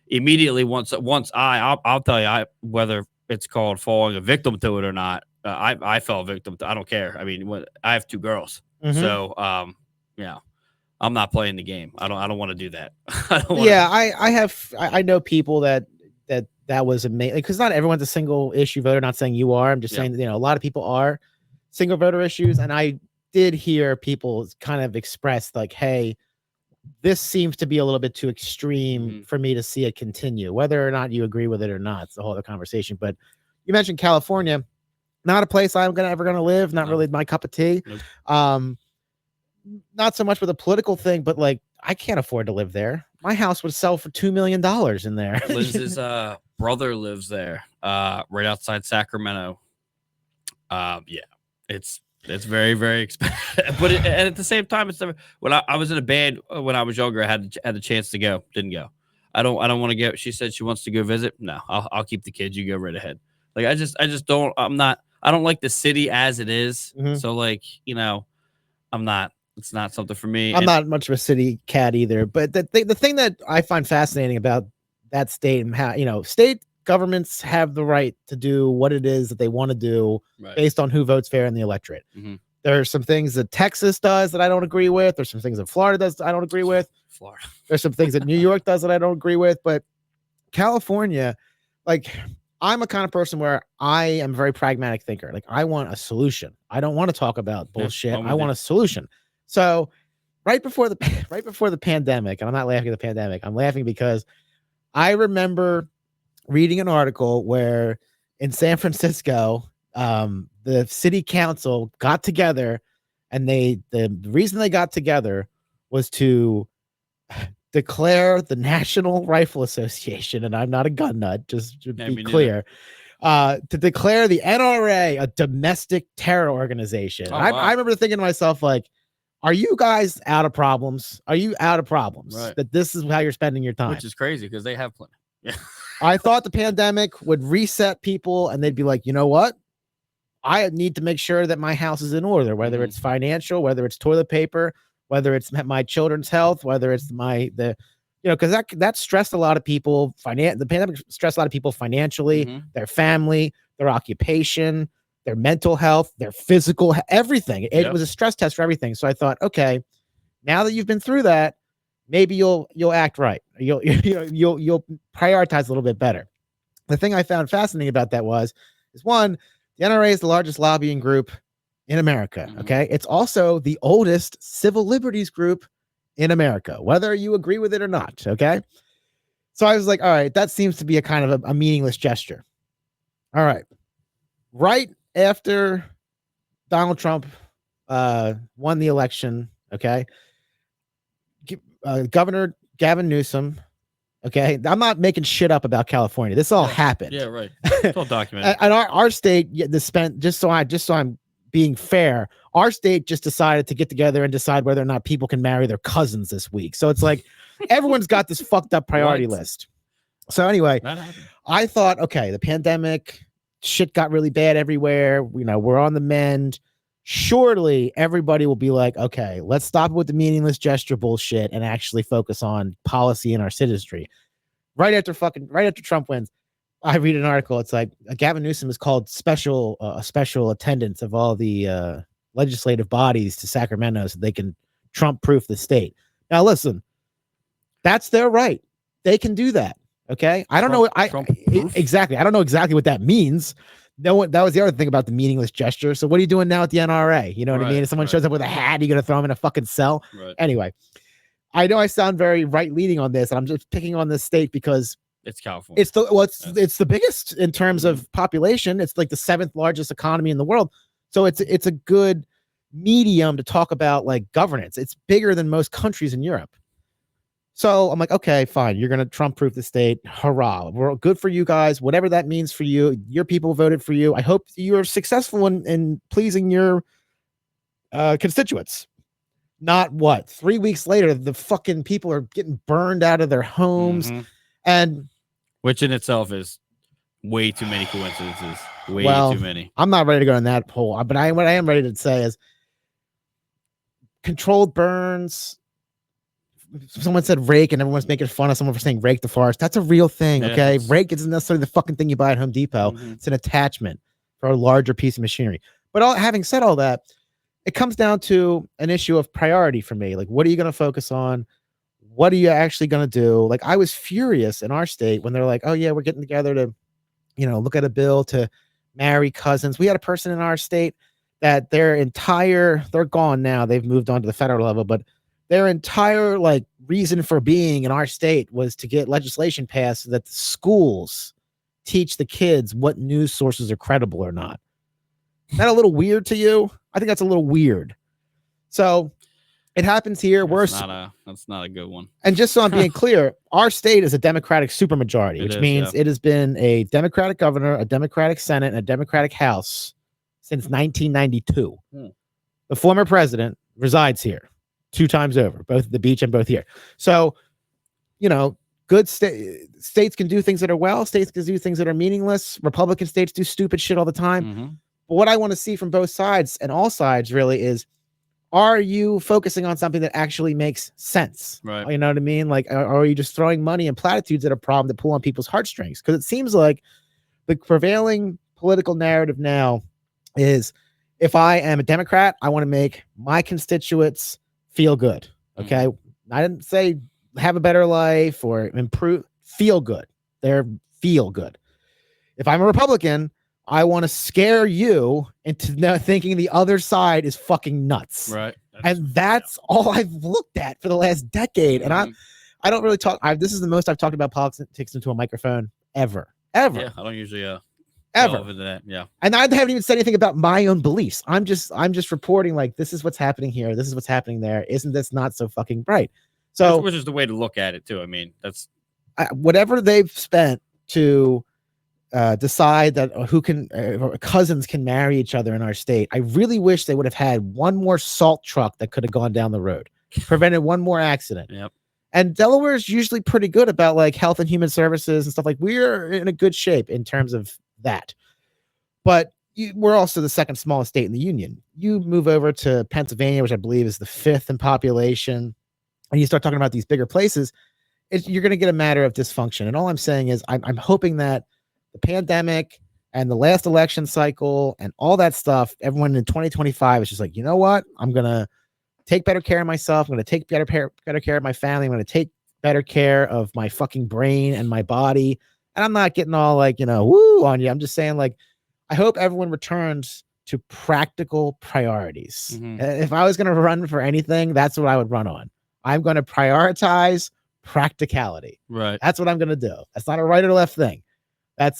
immediately once I'll tell you, whether it's called falling a victim to it or not, I fell victim to. I don't care. I mean, I have 2 girls, so yeah. I'm not playing the game. I don't want to do that. I know people that was amazing, because not everyone's a single issue voter. Not saying you are. I'm just saying that, a lot of people are single voter issues, and I did hear people kind of express like, hey, this seems to be a little bit too extreme for me to see it continue. Whether or not you agree with it or not, it's a whole other conversation. But you mentioned California, not a place I'm ever gonna live. Not really my cup of tea. Nope. Not so much with a political thing, but like, I can't afford to live there. My house would sell for $2 million in there. Liz's brother lives there, right outside Sacramento. Yeah, it's very, very expensive. But and at the same time, it's when I was in a band when I was younger, I had the chance to go. Didn't go. I don't want to go. She said she wants to go visit. No, I'll keep the kids. You go right ahead. Like I just don't. I don't like the city as it is. So like, I'm not. It's not something for me. I'm not much of a city cat either. But the thing that I find fascinating about that state, and how, state governments have the right to do what it is that they want to do based on who votes fair in the electorate. There are some things that Texas does that I don't agree with. There's some things that Florida does that I don't agree with. There's some things that New York does that I don't agree with. But California, like, I'm a kind of person where I am a very pragmatic thinker. Like, I want a solution. I don't want to talk about bullshit. I want a solution. So right before the pandemic, and I'm not laughing at the pandemic, I'm laughing because I remember reading an article where in San Francisco, the city council got together, and the reason they got together was to declare the National Rifle Association, and I'm not a gun nut, just to be clear, to declare the NRA a domestic terror organization. I remember thinking to myself, like, are you guys out of problems? Are you out of problems? That this is how you're spending your time? Which is crazy because they have plenty. Yeah. I thought the pandemic would reset people, and they'd be like, you know what? I need to make sure that my house is in order, whether it's financial, whether it's toilet paper, whether it's my children's health, whether it's because that stressed a lot of people. The pandemic stressed a lot of people financially, their family, their occupation, their mental health, their physical, everything. It was a stress test for everything. So I thought, okay, now that you've been through that, maybe you'll act right. You'll prioritize a little bit better. The thing I found fascinating about that is one, the NRA is the largest lobbying group in America. Okay. It's also the oldest civil liberties group in America, whether you agree with it or not. Okay. So I was like, all right, that seems to be a kind of a meaningless gesture. All right. Right after Donald Trump won the election, okay, Governor Gavin Newsom, okay, I'm not making shit up about California. This all happened. Yeah, right. It's all documented. And our state just so I'm being fair, our state just decided to get together and decide whether or not people can marry their cousins this week. So it's like everyone's got this fucked up priority list. So anyway, I thought, okay, the pandemic, shit got really bad everywhere. We're on the mend. Surely everybody will be like, okay, let's stop with the meaningless gesture bullshit and actually focus on policy and our citizenry. Right after Trump wins, I read an article. It's like Gavin Newsom is called special attendance of all the legislative bodies to Sacramento so they can Trump-proof the state. Now, listen, that's their right. They can do that. Okay, I don't know. Exactly. I don't know exactly what that means. No, that was the other thing about the meaningless gesture. So what are you doing now at the NRA? You know what I mean? If someone shows up with a hat, you're gonna throw them in a fucking cell. Anyway, I know I sound very right-leaning on this, and I'm just picking on this state because it's California. It's the biggest in terms of population. It's like the 7th largest economy in the world. So it's a good medium to talk about like governance. It's bigger than most countries in Europe. So I'm like, okay, fine. You're going to Trump proof the state. Hurrah. We're good for you guys. Whatever that means for you. Your people voted for you. I hope you're successful in pleasing your constituents. Not what? 3 weeks later, the fucking people are getting burned out of their homes. And which in itself is way too many coincidences. Way too many. I'm not ready to go on that hole. But what I am ready to say is controlled burns. Someone said rake and everyone's making fun of someone for saying rake the forest. That's a real thing. Okay. Rake isn't necessarily the fucking thing you buy at Home Depot. It's an attachment for a larger piece of machinery. But having said all that, it comes down to an issue of priority for me. Like, what are you going to focus on? What are you actually going to do? Like, I was furious in our state when they're like, oh yeah, we're getting together to, look at a bill to marry cousins. We had a person in our state that they're gone now. They've moved on to the federal level, but their entire like reason for being in our state was to get legislation passed so that the schools teach the kids what news sources are credible or not. Is that a little weird to you? I think that's a little weird. So it happens here. That's not a good one. And just so I'm being clear, our state is a Democratic supermajority, which means it has been a Democratic governor, a Democratic Senate, and a Democratic House since 1992. The former president resides here 2 times over, both at the beach and both here. So, good states can do things that are well. States can do things that are meaningless. Republican states do stupid shit all the time. But what I want to see from both sides and all sides really is, are you focusing on something that actually makes sense? Right. You know what I mean? Like, are you just throwing money and platitudes at a problem that pull on people's heartstrings? Because it seems like the prevailing political narrative now is, if I am a Democrat, I want to make my constituents feel good. Okay. I didn't say have a better life or improve, feel good. They're feel good. If I'm a Republican, I want to scare you into thinking the other side is fucking nuts. Right. That's all I've looked at for the last decade. And I don't really talk. This is the most I've talked about politics into a microphone ever. Yeah. I don't usually ever over that. Yeah. And I haven't even said anything about my own beliefs. I'm just reporting like, this is what's happening here. This is what's happening there. Isn't this not so fucking bright? So which is the way to look at it too. I mean, that's whatever they've spent to decide that cousins can marry each other in our state. I really wish they would have had one more salt truck that could have gone down the road, prevented one more accident. Yep. And Delaware is usually pretty good about like health and human services and stuff. Like, we're in a good shape in terms of that. But we're also the second smallest state in the union. You move over to Pennsylvania, which I believe is the 5th in population, and you start talking about these bigger places, you're going to get a matter of dysfunction. And all I'm saying is I'm hoping that the pandemic and the last election cycle and all that stuff, everyone in 2025 is just like, you know what? I'm going to take better care of myself. I'm going to take better care of my family. I'm going to take better care of my fucking brain and my body. And I'm not getting all like, woo on you. I'm just saying, like, I hope everyone returns to practical priorities. If I was going to run for anything, that's what I would run on. I'm going to prioritize practicality. Right. That's what I'm going to do. That's not a right or left thing. That's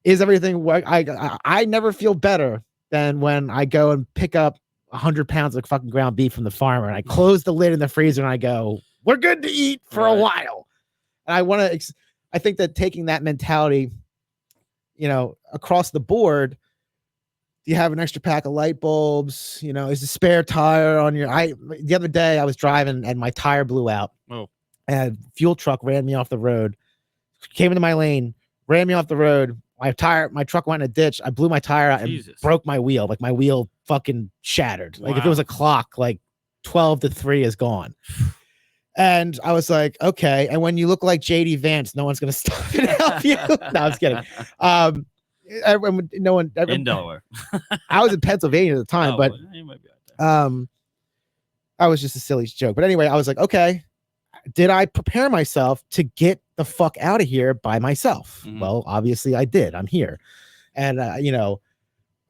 is everything. I never feel better than when I go and pick up 100 pounds of fucking ground beef from the farmer and I close the lid in the freezer and I go, we're good to eat for a while. And I think that taking that mentality, across the board, you have an extra pack of light bulbs, is a spare tire on the other day I was driving and my tire blew out. Oh. And a fuel truck ran me off the road, came into my lane, ran me off the road. My truck went in a ditch. I blew my tire out and broke my wheel. Like, my wheel fucking shattered. Like, if it was a clock, like 12 to 3 is gone. And I was like, okay. And when you look like JD Vance, no one's going to stop and help you. No, I'm just kidding. No one in Delaware. I was in Pennsylvania at the time, but you might be right there. I was just a silly joke. But anyway, I was like, okay, did I prepare myself to get the fuck out of here by myself? Well, obviously I did. I'm here. And,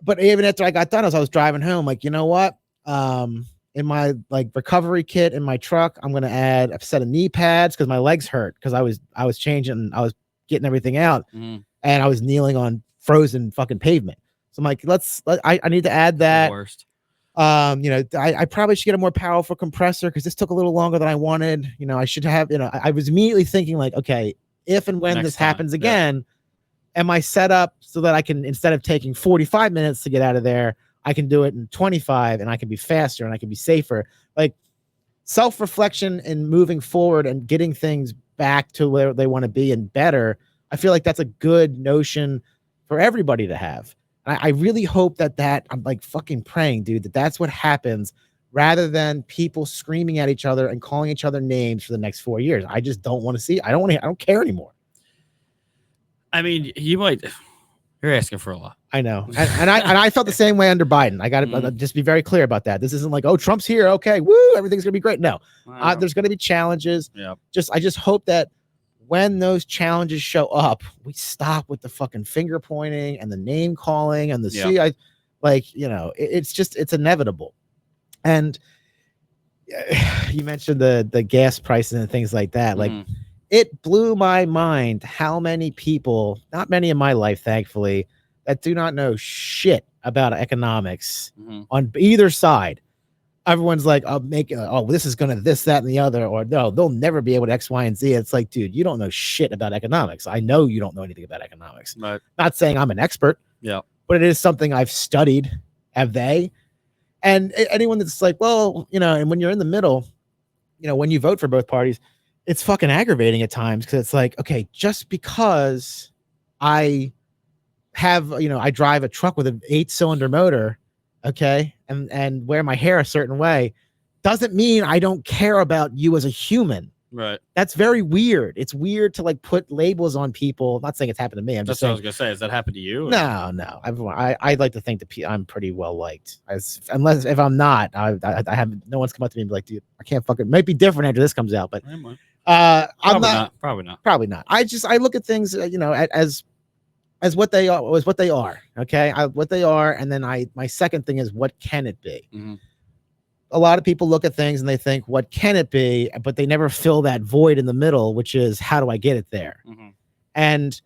but even after I got done, as I was driving home, like, you know what? In my like recovery kit in my truck, I'm going to add a set of knee pads because my legs hurt because I was changing, I was getting everything out and I was kneeling on frozen fucking pavement. So I'm like, I need to add that. Worst. I probably should get a more powerful compressor because this took a little longer than I wanted. I should have, I was immediately thinking like, okay, if and when this happens again, am I set up so that I can, instead of taking 45 minutes to get out of there, I can do it in 25 and I can be faster and I can be safer. Like self-reflection and moving forward and getting things back to where they want to be and better. I feel like that's a good notion for everybody to have. I really hope that I'm like fucking praying, dude, that's what happens rather than people screaming at each other and calling each other names for the next 4 years. I just don't want to see. I don't care anymore. I mean, you're asking for a lot. I know. And I felt the same way under Biden. I got to just be very clear about that. This isn't like, oh, Trump's here. Okay. Woo. Everything's going to be great. No, there's going to be challenges. Yeah. I just hope that when those challenges show up, we stop with the fucking finger pointing and the name calling and the it's inevitable. And you mentioned the gas prices and things like that. Like it blew my mind how many people, not many in my life, thankfully, that do not know shit about economics on either side. Everyone's like, this is gonna this, that, and the other, or no, they'll never be able to X, Y, and Z. It's like, dude, you don't know shit about economics. I know you don't know anything about economics. Right. Not saying I'm an expert, but it is something I've studied. Have they? And anyone that's like, well, and when you're in the middle, when you vote for both parties, it's fucking aggravating at times because it's like, okay, just because I have, I drive a truck with an 8-cylinder motor, okay, and wear my hair a certain way, doesn't mean I don't care about you as a human. Right. That's very weird. It's weird to like put labels on people. I'm not saying it's happened to me. I'm just saying. What I was gonna say. Has that happened to you? Or? No. I'd like to think that I'm pretty well liked. Unless if I'm not, I have no one's come up to me and be like, dude, I can't fucking. Might be different after this comes out, but I'm not. Probably not. I look at things, as what they are. Okay, what they are, and then my second thing is what can it be. A lot of people look at things and they think, what can it be? But they never fill that void in the middle, which is, how do I get it there? And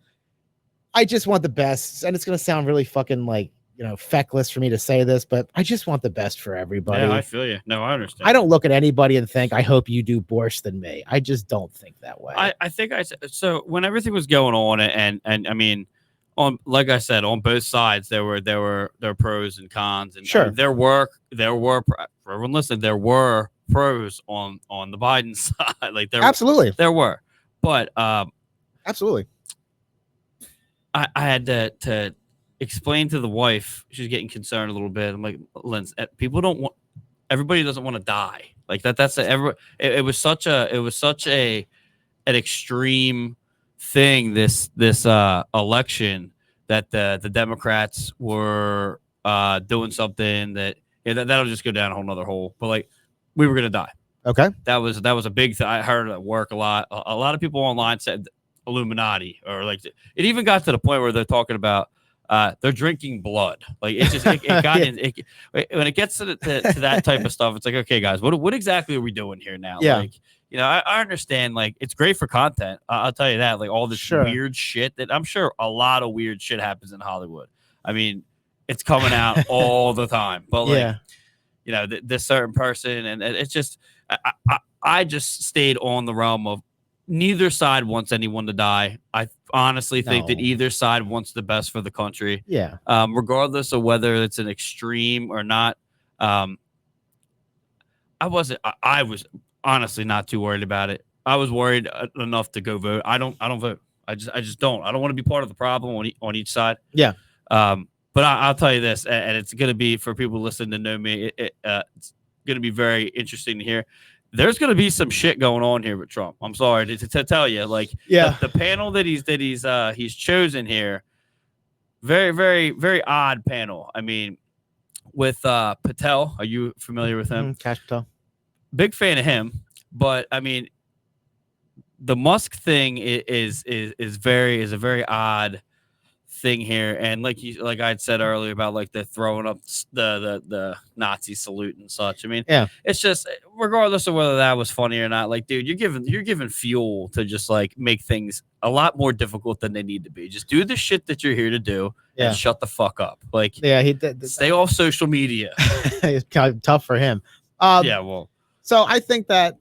I just want the best. And it's going to sound really fucking like, feckless for me to say this, but I just want the best for everybody. Yeah, I feel you. No, I understand. I don't look at anybody and think, I hope you do worse than me. I just don't think that way. I think so when everything was going on and I mean, like I said, on both sides, there were pros and cons, and sure, I mean, there were for everyone listening, there were pros on the Biden side, like absolutely there were, but absolutely, I had to explain to the wife. She's getting concerned a little bit. I'm like, Linz, everybody doesn't want to die like that. It was such an extreme thing this election that the Democrats were doing something that'll just go down a whole nother hole. But like, we were gonna die. Okay, that was a big thing. I heard it at work a lot. A lot of people online said Illuminati, or like it even got to the point where they're talking about they're drinking blood. Like it got when it gets to that type of stuff. It's like, okay, guys, what exactly are we doing here now? Yeah. Like, I understand, like, it's great for content. I'll tell you that, like, all this weird shit that I'm sure a lot of weird shit happens in Hollywood. I mean, it's coming out all the time, but like, this certain person, and it's just, I just stayed on the realm of neither side wants anyone to die. I honestly think that either side wants the best for the country. Yeah. Regardless of whether it's an extreme or not. I was honestly not too worried about it. I was worried enough to go vote. I don't vote. I just don't. I don't want to be part of the problem on each side. Yeah. But I'll tell you this, and it's going to be, for people listening to know me, it's going to be very interesting to hear. There's going to be some shit going on here with Trump. I'm sorry to tell you, like, the panel that he's chosen here, very, very, very odd panel. I mean, with Patel, are you familiar with him? Kash Patel. Big fan of him, but I mean, the Musk thing is a very odd thing here, and like I had said earlier about like the throwing up the Nazi salute and such. I mean, it's just regardless of whether that was funny or not, like, dude, you're giving fuel to just like make things a lot more difficult than they need to be. Just do the shit that you're here to do and shut the fuck up. Like, he did. Stay off social media. It's kind of tough for him. So I think that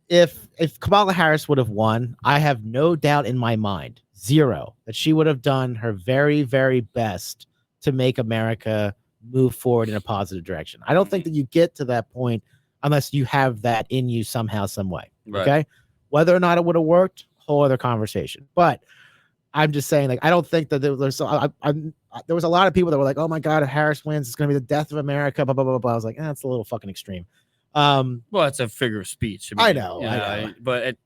if Kamala Harris would have won, I have no doubt in my mind, zero, that she would have done her very, very best to make America move forward in a positive direction. I don't think that you get to that point unless you have that in you somehow, some way. Right. Okay. Whether or not it would have worked, whole other conversation. But I'm just saying, like, I don't think that there was a lot of people that were like, oh my God, if Harris wins, it's going to be the death of America, blah, blah, blah, blah. I was like, that's a little fucking extreme. Well, it's a figure of speech. I know. But it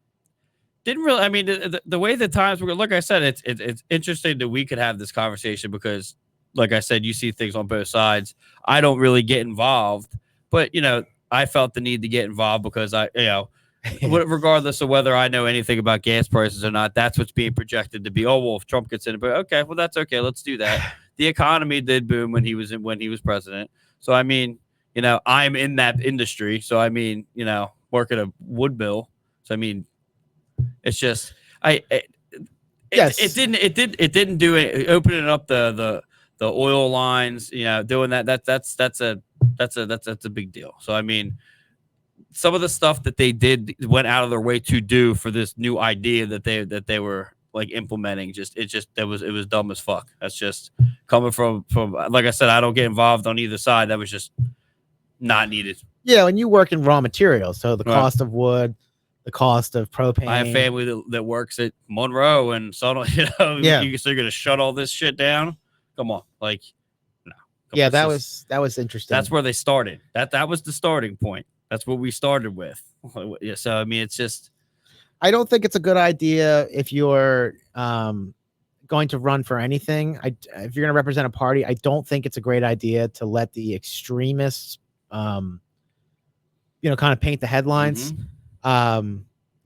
didn't really. I mean, the way the times were. Like I said, it's interesting that we could have this conversation because, like I said, you see things on both sides. I don't really get involved, but I felt the need to get involved because regardless of whether I know anything about gas prices or not, that's what's being projected to be. Oh well, if Trump gets in, but okay, well that's okay. Let's do that. The economy did boom when he was president. So I mean. I'm in that industry. So, I mean, work at a wood mill. So, I mean, it's just, it didn't do it. Opening up the oil lines, doing that's a big deal. So, I mean, some of the stuff that they went out of their way to do for this new idea that they were like implementing, it was dumb as fuck. That's just coming from, like I said, I don't get involved on either side. That was just not needed. Yeah, and you work in raw materials, so the cost of wood, the cost of propane. I have family that works at Monroe, and so you're going to shut all this shit down. Come on, like, no. Yeah, that was interesting. That's where they started. That was the starting point. That's what we started with. Yeah, so I mean, it's just. I don't think it's a good idea if you're going to run for anything. If you're going to represent a party, I don't think it's a great idea to let the extremists. Kind of paint the headlines. Mm-hmm.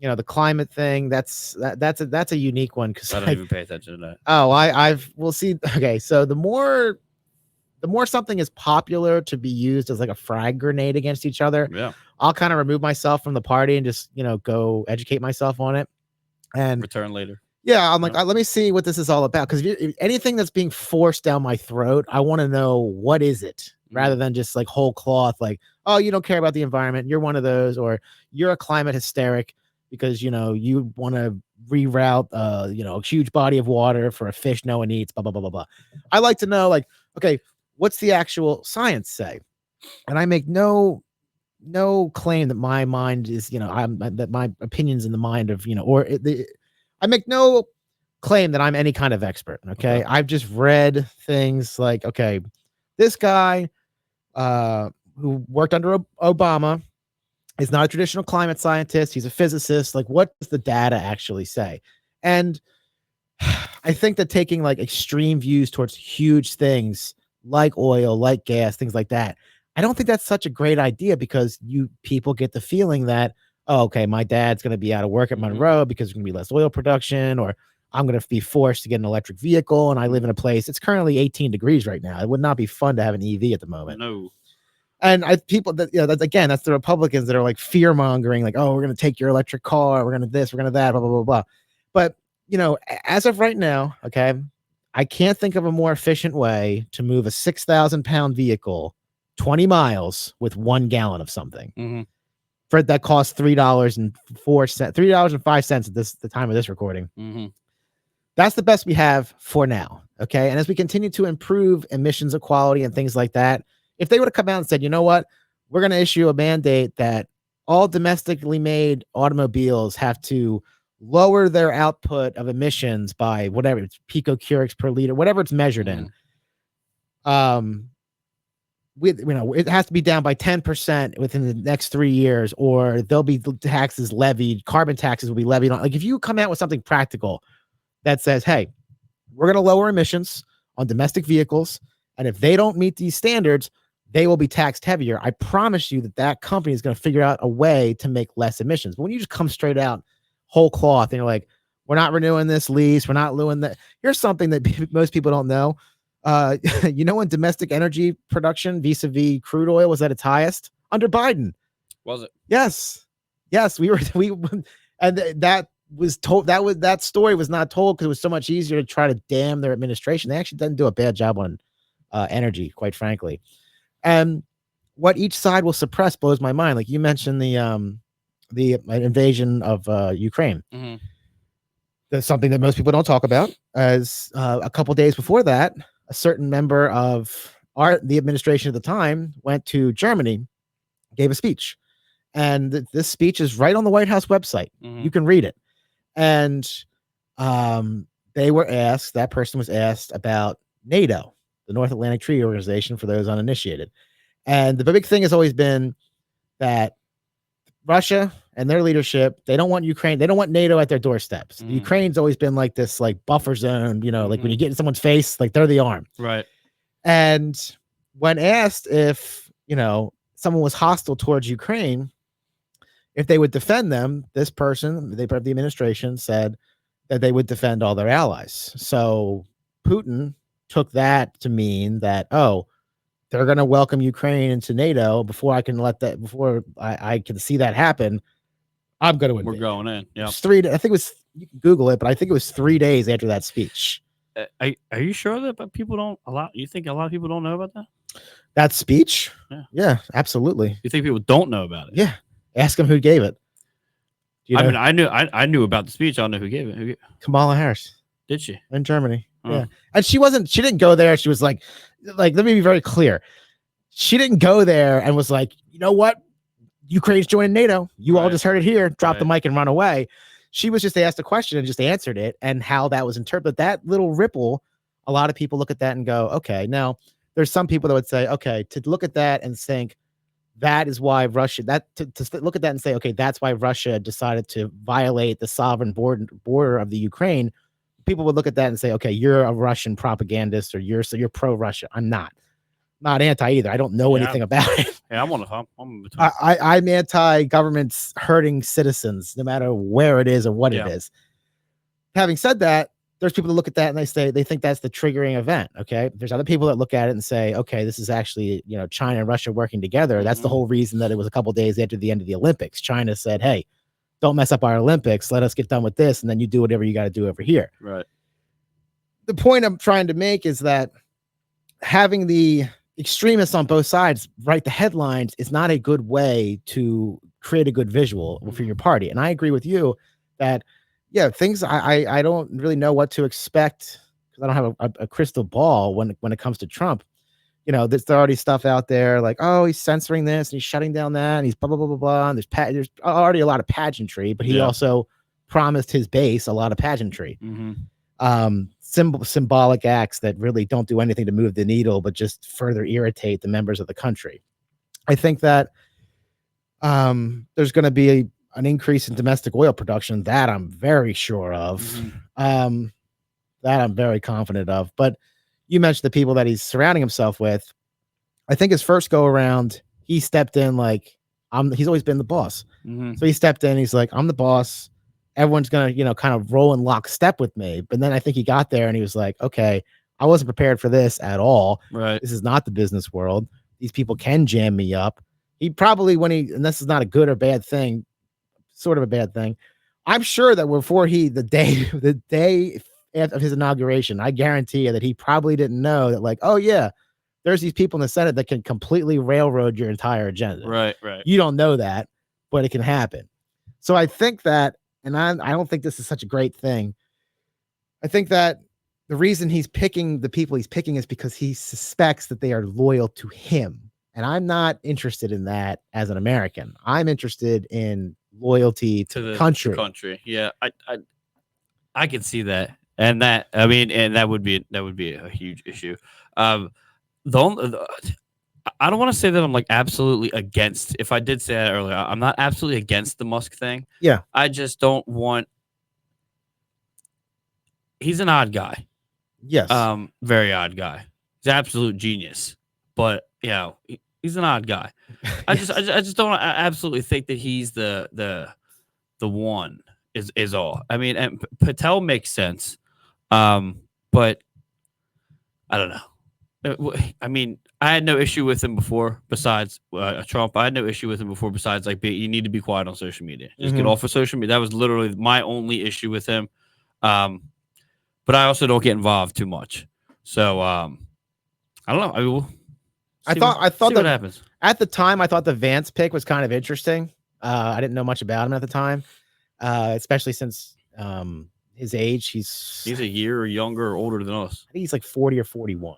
The climate thing. That's a unique one because I don't even pay attention to that. Oh, we'll see. Okay, so the more something is popular to be used as like a frag grenade against each other, I'll kind of remove myself from the party and just go educate myself on it and return later. Yeah, I'm like, let me see what this is all about because if anything that's being forced down my throat, I want to know what is it. Rather than just like whole cloth, like, oh, you don't care about the environment. You're one of those, or you're a climate hysteric because, you want to reroute, a huge body of water for a fish no one eats, blah, blah, blah, blah, blah. I like to know, like, okay, what's the actual science say? And I make no claim that my mind is, that my opinion's in the mind of, I make no claim that I'm any kind of expert. Okay. I've just read things like, okay, this guy who worked under Obama is not a traditional climate scientist. He's a physicist. Like, what does the data actually say? And I think that taking like extreme views towards huge things like oil, like gas, things like that, I don't think that's such a great idea because people get the feeling that, oh, okay, my dad's going to be out of work at Monroe because there's going to be less oil production, or I'm going to be forced to get an electric vehicle, and I live in a place. It's currently 18 degrees right now. It would not be fun to have an EV at the moment. No. And people that, that's the Republicans that are like fear mongering, like, oh, we're going to take your electric car. We're going to this, we're going to that, blah, blah, blah, blah. But, as of right now, okay, I can't think of a more efficient way to move a 6,000 pound vehicle 20 miles with 1 gallon of something. Mm-hmm. For that costs $3.05 at the time of this recording. Mm-hmm. That's the best we have for now. Okay. And as we continue to improve emissions equality and things like that, if they would have come out and said, you know what, we're going to issue a mandate that all domestically made automobiles have to lower their output of emissions by whatever it's picocurics per liter, whatever it's measured in. It has to be down by 10% within the next 3 years, or there'll be taxes levied, carbon taxes will be levied on. Like, if you come out with something practical that says, hey, we're going to lower emissions on domestic vehicles, and if they don't meet these standards, they will be taxed heavier. I promise you that company is going to figure out a way to make less emissions. But when you just come straight out whole cloth and you're like, We're not renewing this lease. We're not doing that. Here's something that most people don't know. You know when domestic energy production vis-a-vis crude oil was at its highest? Under Biden. Was it? Yes. We and that was told, that story was not told because it was so much easier to try to damn their administration. They actually didn't do a bad job on energy, quite frankly. And what each side will suppress blows my mind. Like you mentioned the invasion of Ukraine. Mm-hmm. That's something that most people don't talk about. As a couple days before that, a certain member of the administration at the time went to Germany, gave a speech, and this speech is right on the White House website. Mm-hmm. You can read it. And that person was asked about NATO, the North Atlantic Treaty Organization, for those uninitiated. And the big thing has always been that Russia and their leadership, they don't want Ukraine. They don't want NATO at their doorsteps. Mm-hmm. Ukraine's always been like this buffer zone, like when you get in someone's face, like they're the arm. Right. And when asked if, someone was hostile towards Ukraine, if they would defend them, this person, the administration said that they would defend all their allies. So Putin took that to mean that, they're going to welcome Ukraine into NATO before I can I can see that happen. I'm going to invade. We're going in. Yeah. I think it was, you can Google it, but I think it was 3 days after that speech. Are you sure that people you think a lot of people don't know about that? That speech? Yeah, absolutely. You think people don't know about it? Yeah. Ask them who gave it. I knew about the speech. I don't know who gave it. Kamala Harris. Did she? In Germany. Oh. Yeah. And she didn't go there. She was like, let me be very clear. She didn't go there and was like, you know what? Ukraine's joining NATO. You all just heard it here. Drop the mic and run away. She was just asked a question and just answered it, and how that was interpreted. That little ripple, a lot of people look at that and go, okay. Now, there's some people that would say, okay, to look at that and think that is why Russia, to look at that and say, okay, that's why Russia decided to violate the sovereign border of the Ukraine. People would look at that and say, okay, you're a Russian propagandist, or you're pro-Russia. I'm not anti either. I don't know anything about it. Yeah, I'm anti-governments hurting citizens, no matter where it is or what it is. Having said that, there's people that look at that and they think that's the triggering event. Okay. There's other people that look at it and say, okay, this is actually, China and Russia working together. That's the whole reason that it was a couple days after the end of the Olympics. China said, hey, don't mess up our Olympics. Let us get done with this. And then you do whatever you got to do over here. Right. The point I'm trying to make is that having the extremists on both sides write the headlines is not a good way to create a good visual for your party. And I agree with you that, things I don't really know what to expect, because I don't have a crystal ball when it comes to Trump. There's already stuff out there like, oh, he's censoring this and he's shutting down that and he's blah, blah, blah, blah, blah. And there's already a lot of pageantry, but he also promised his base a lot of pageantry. Symbolic acts that really don't do anything to move the needle, but just further irritate the members of the country. I think that there's going to be an increase in domestic oil production that I'm very sure of, that I'm very confident of. But you mentioned the people that he's surrounding himself with. I think his first go around, he stepped in like, he's always been the boss. So he stepped in, he's like, I'm the boss. Everyone's going to, kind of roll in lockstep with me. But then I think he got there and he was like, okay, I wasn't prepared for this at all. Right. This is not the business world. These people can jam me up. He probably, and this is not a good or bad thing, sort of a bad thing. I'm sure that before the day of his inauguration, I guarantee you that he probably didn't know that, like, oh yeah, there's these people in the Senate that can completely railroad your entire agenda. Right. You don't know that, but it can happen. So I think that, and I don't think this is such a great thing. I think that the reason he's picking the people he's picking is because he suspects that they are loyal to him. And I'm not interested in that as an American. I'm interested in loyalty to the country. Yeah, I can see that. And that, I mean, and that would be a huge issue. I don't want to say that I'm like absolutely against. If I did say that earlier, I'm not absolutely against the Musk thing. Yeah, I just don't want. He's an odd guy. Yes. Very odd guy. He's an absolute genius, but he's an odd guy. I just don't absolutely think that he's the one. is all. I mean, and Patel makes sense, but I don't know. I mean, I had no issue with him before. Besides Trump, I had no issue with him before. Besides, like, you need to be quiet on social media. Just get off of social media. That was literally my only issue with him. But I also don't get involved too much. So I don't know. I mean, I thought what happens. At the time, I thought the Vance pick was kind of interesting. I didn't know much about him at the time, especially since his age. He's a year younger or older than us. I think he's like 40 or 41.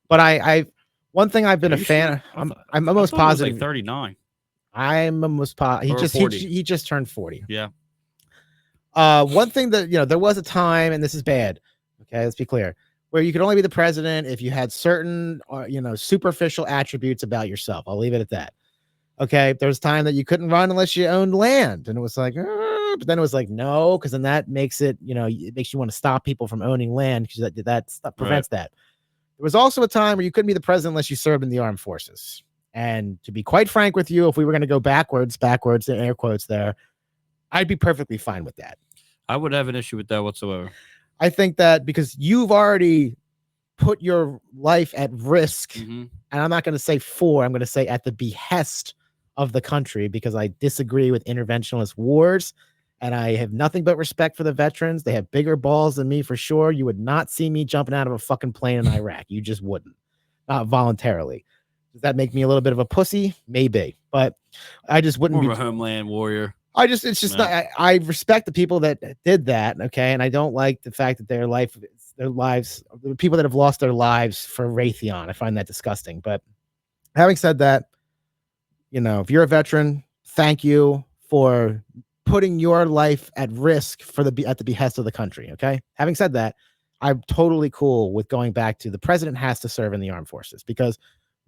But I one thing I've been a fan of, I'm almost positive. Like 39. I'm almost positive. He just turned 40. Yeah. One thing that, there was a time, and this is bad. Okay, let's be clear, where you could only be the president if you had certain, superficial attributes about yourself. I'll leave it at that. Okay, there was time that you couldn't run unless you owned land, and it was like, but then it was like, no, because then that makes it, it makes you want to stop people from owning land because that prevents that. There was also a time where you couldn't be the president unless you served in the armed forces. And to be quite frank with you, if we were going to go backwards, in air quotes there, I'd be perfectly fine with that. I would have an issue with that whatsoever. I think that because you've already put your life at risk, and I'm not going to say I'm going to say at the behest of the country, because I disagree with interventionist wars, and I have nothing but respect for the veterans. They have bigger balls than me for sure. You would not see me jumping out of a fucking plane in Iraq. You just wouldn't, not voluntarily. Does that make me a little bit of a pussy? Maybe, but I just wouldn't be a homeland warrior. It's just not, I respect the people that did that. Okay. And I don't like the fact that their lives, the people that have lost their lives for Raytheon. I find that disgusting. But having said that, if you're a veteran, thank you for putting your life at risk at the behest of the country. Okay. Having said that, I'm totally cool with going back to the president has to serve in the armed forces, because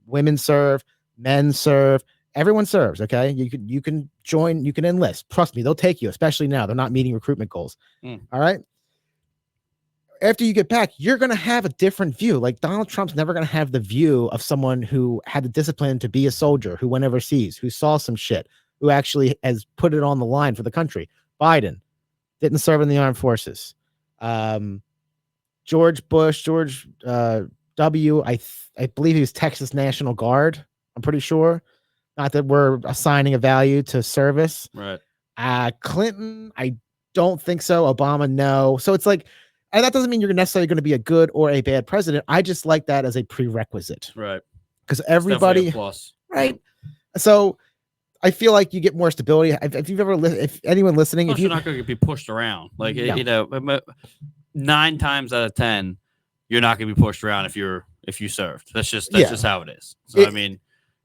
women serve, men serve, everyone serves. Okay. You can join, you can enlist. Trust me, they'll take you, especially now. They're not meeting recruitment goals. All right. After you get back, you're going to have a different view. Like, Donald Trump's never going to have the view of someone who had the discipline to be a soldier, who went overseas, who saw some shit, who actually has put it on the line for the country. Biden didn't serve in the armed forces. George W. I believe he was Texas National Guard. I'm pretty sure. Not that we're assigning a value to service. Right. Clinton, I don't think so. Obama, no. So it's like, and that doesn't mean you're necessarily going to be a good or a bad president. I just like that as a prerequisite. Right. Because everybody, right. So I feel like you get more stability. If anyone listening, you're not going to be pushed around, like, 9 times out of 10, you're not going to be pushed around if you served. That's just how it is. So I mean,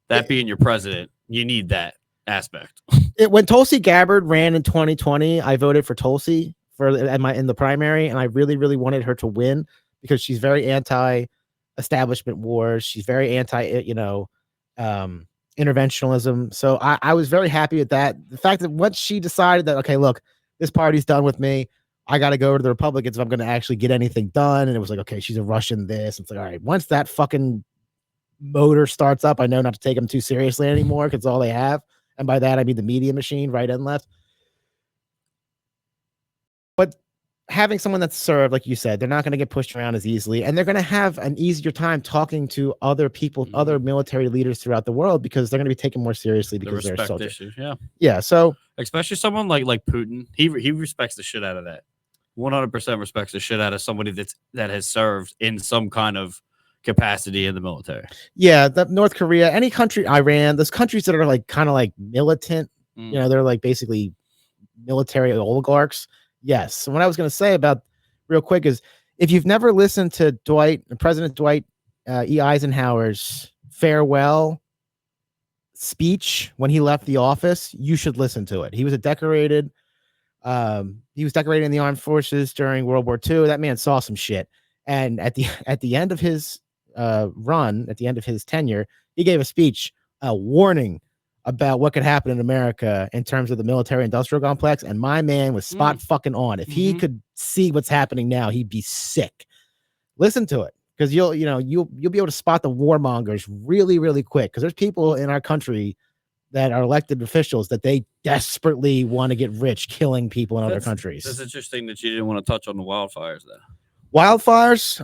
that being your president, you need that aspect. When Tulsi Gabbard ran in 2020, I voted for Tulsi in the primary, and I really, really wanted her to win because she's very anti-establishment wars. She's very anti, interventionalism. So I was very happy with that. The fact that once she decided that, okay, look, this party's done with me, I got to go to the Republicans if I'm going to actually get anything done. And it was like, okay, she's a Russian this. It's like, all right, once that fucking motor starts up, I know not to take them too seriously anymore because it's all they have. And by that, I mean the media machine, right and left. But having someone that's served, like you said, they're not going to get pushed around as easily. And they're going to have an easier time talking to other people, other military leaders throughout the world, because they're going to be taken more seriously because they're soldiers. Issues, yeah. So especially someone like Putin, he respects the shit out of that. 100% respects the shit out of somebody that has served in some kind of capacity in the military. Yeah, North Korea, any country, Iran, those countries that are like kind of like militant, they're like basically military oligarchs. Yes. So what I was going to say about real quick is, if you've never listened to President Dwight E. Eisenhower's farewell speech when he left the office, you should listen to it. He was decorated in the armed forces during World War II. That man saw some shit. And at the end of his run, at the end of his tenure, he gave a speech, warning about what could happen in America in terms of the military industrial complex. And my man was spot fucking on. If he could see what's happening now, he'd be sick. Listen to it, because you'll be able to spot the warmongers really, really quick. Because there's people in our country that are elected officials that they desperately want to get rich killing people in other countries. That's interesting that you didn't want to touch on the wildfires, though. Wildfires,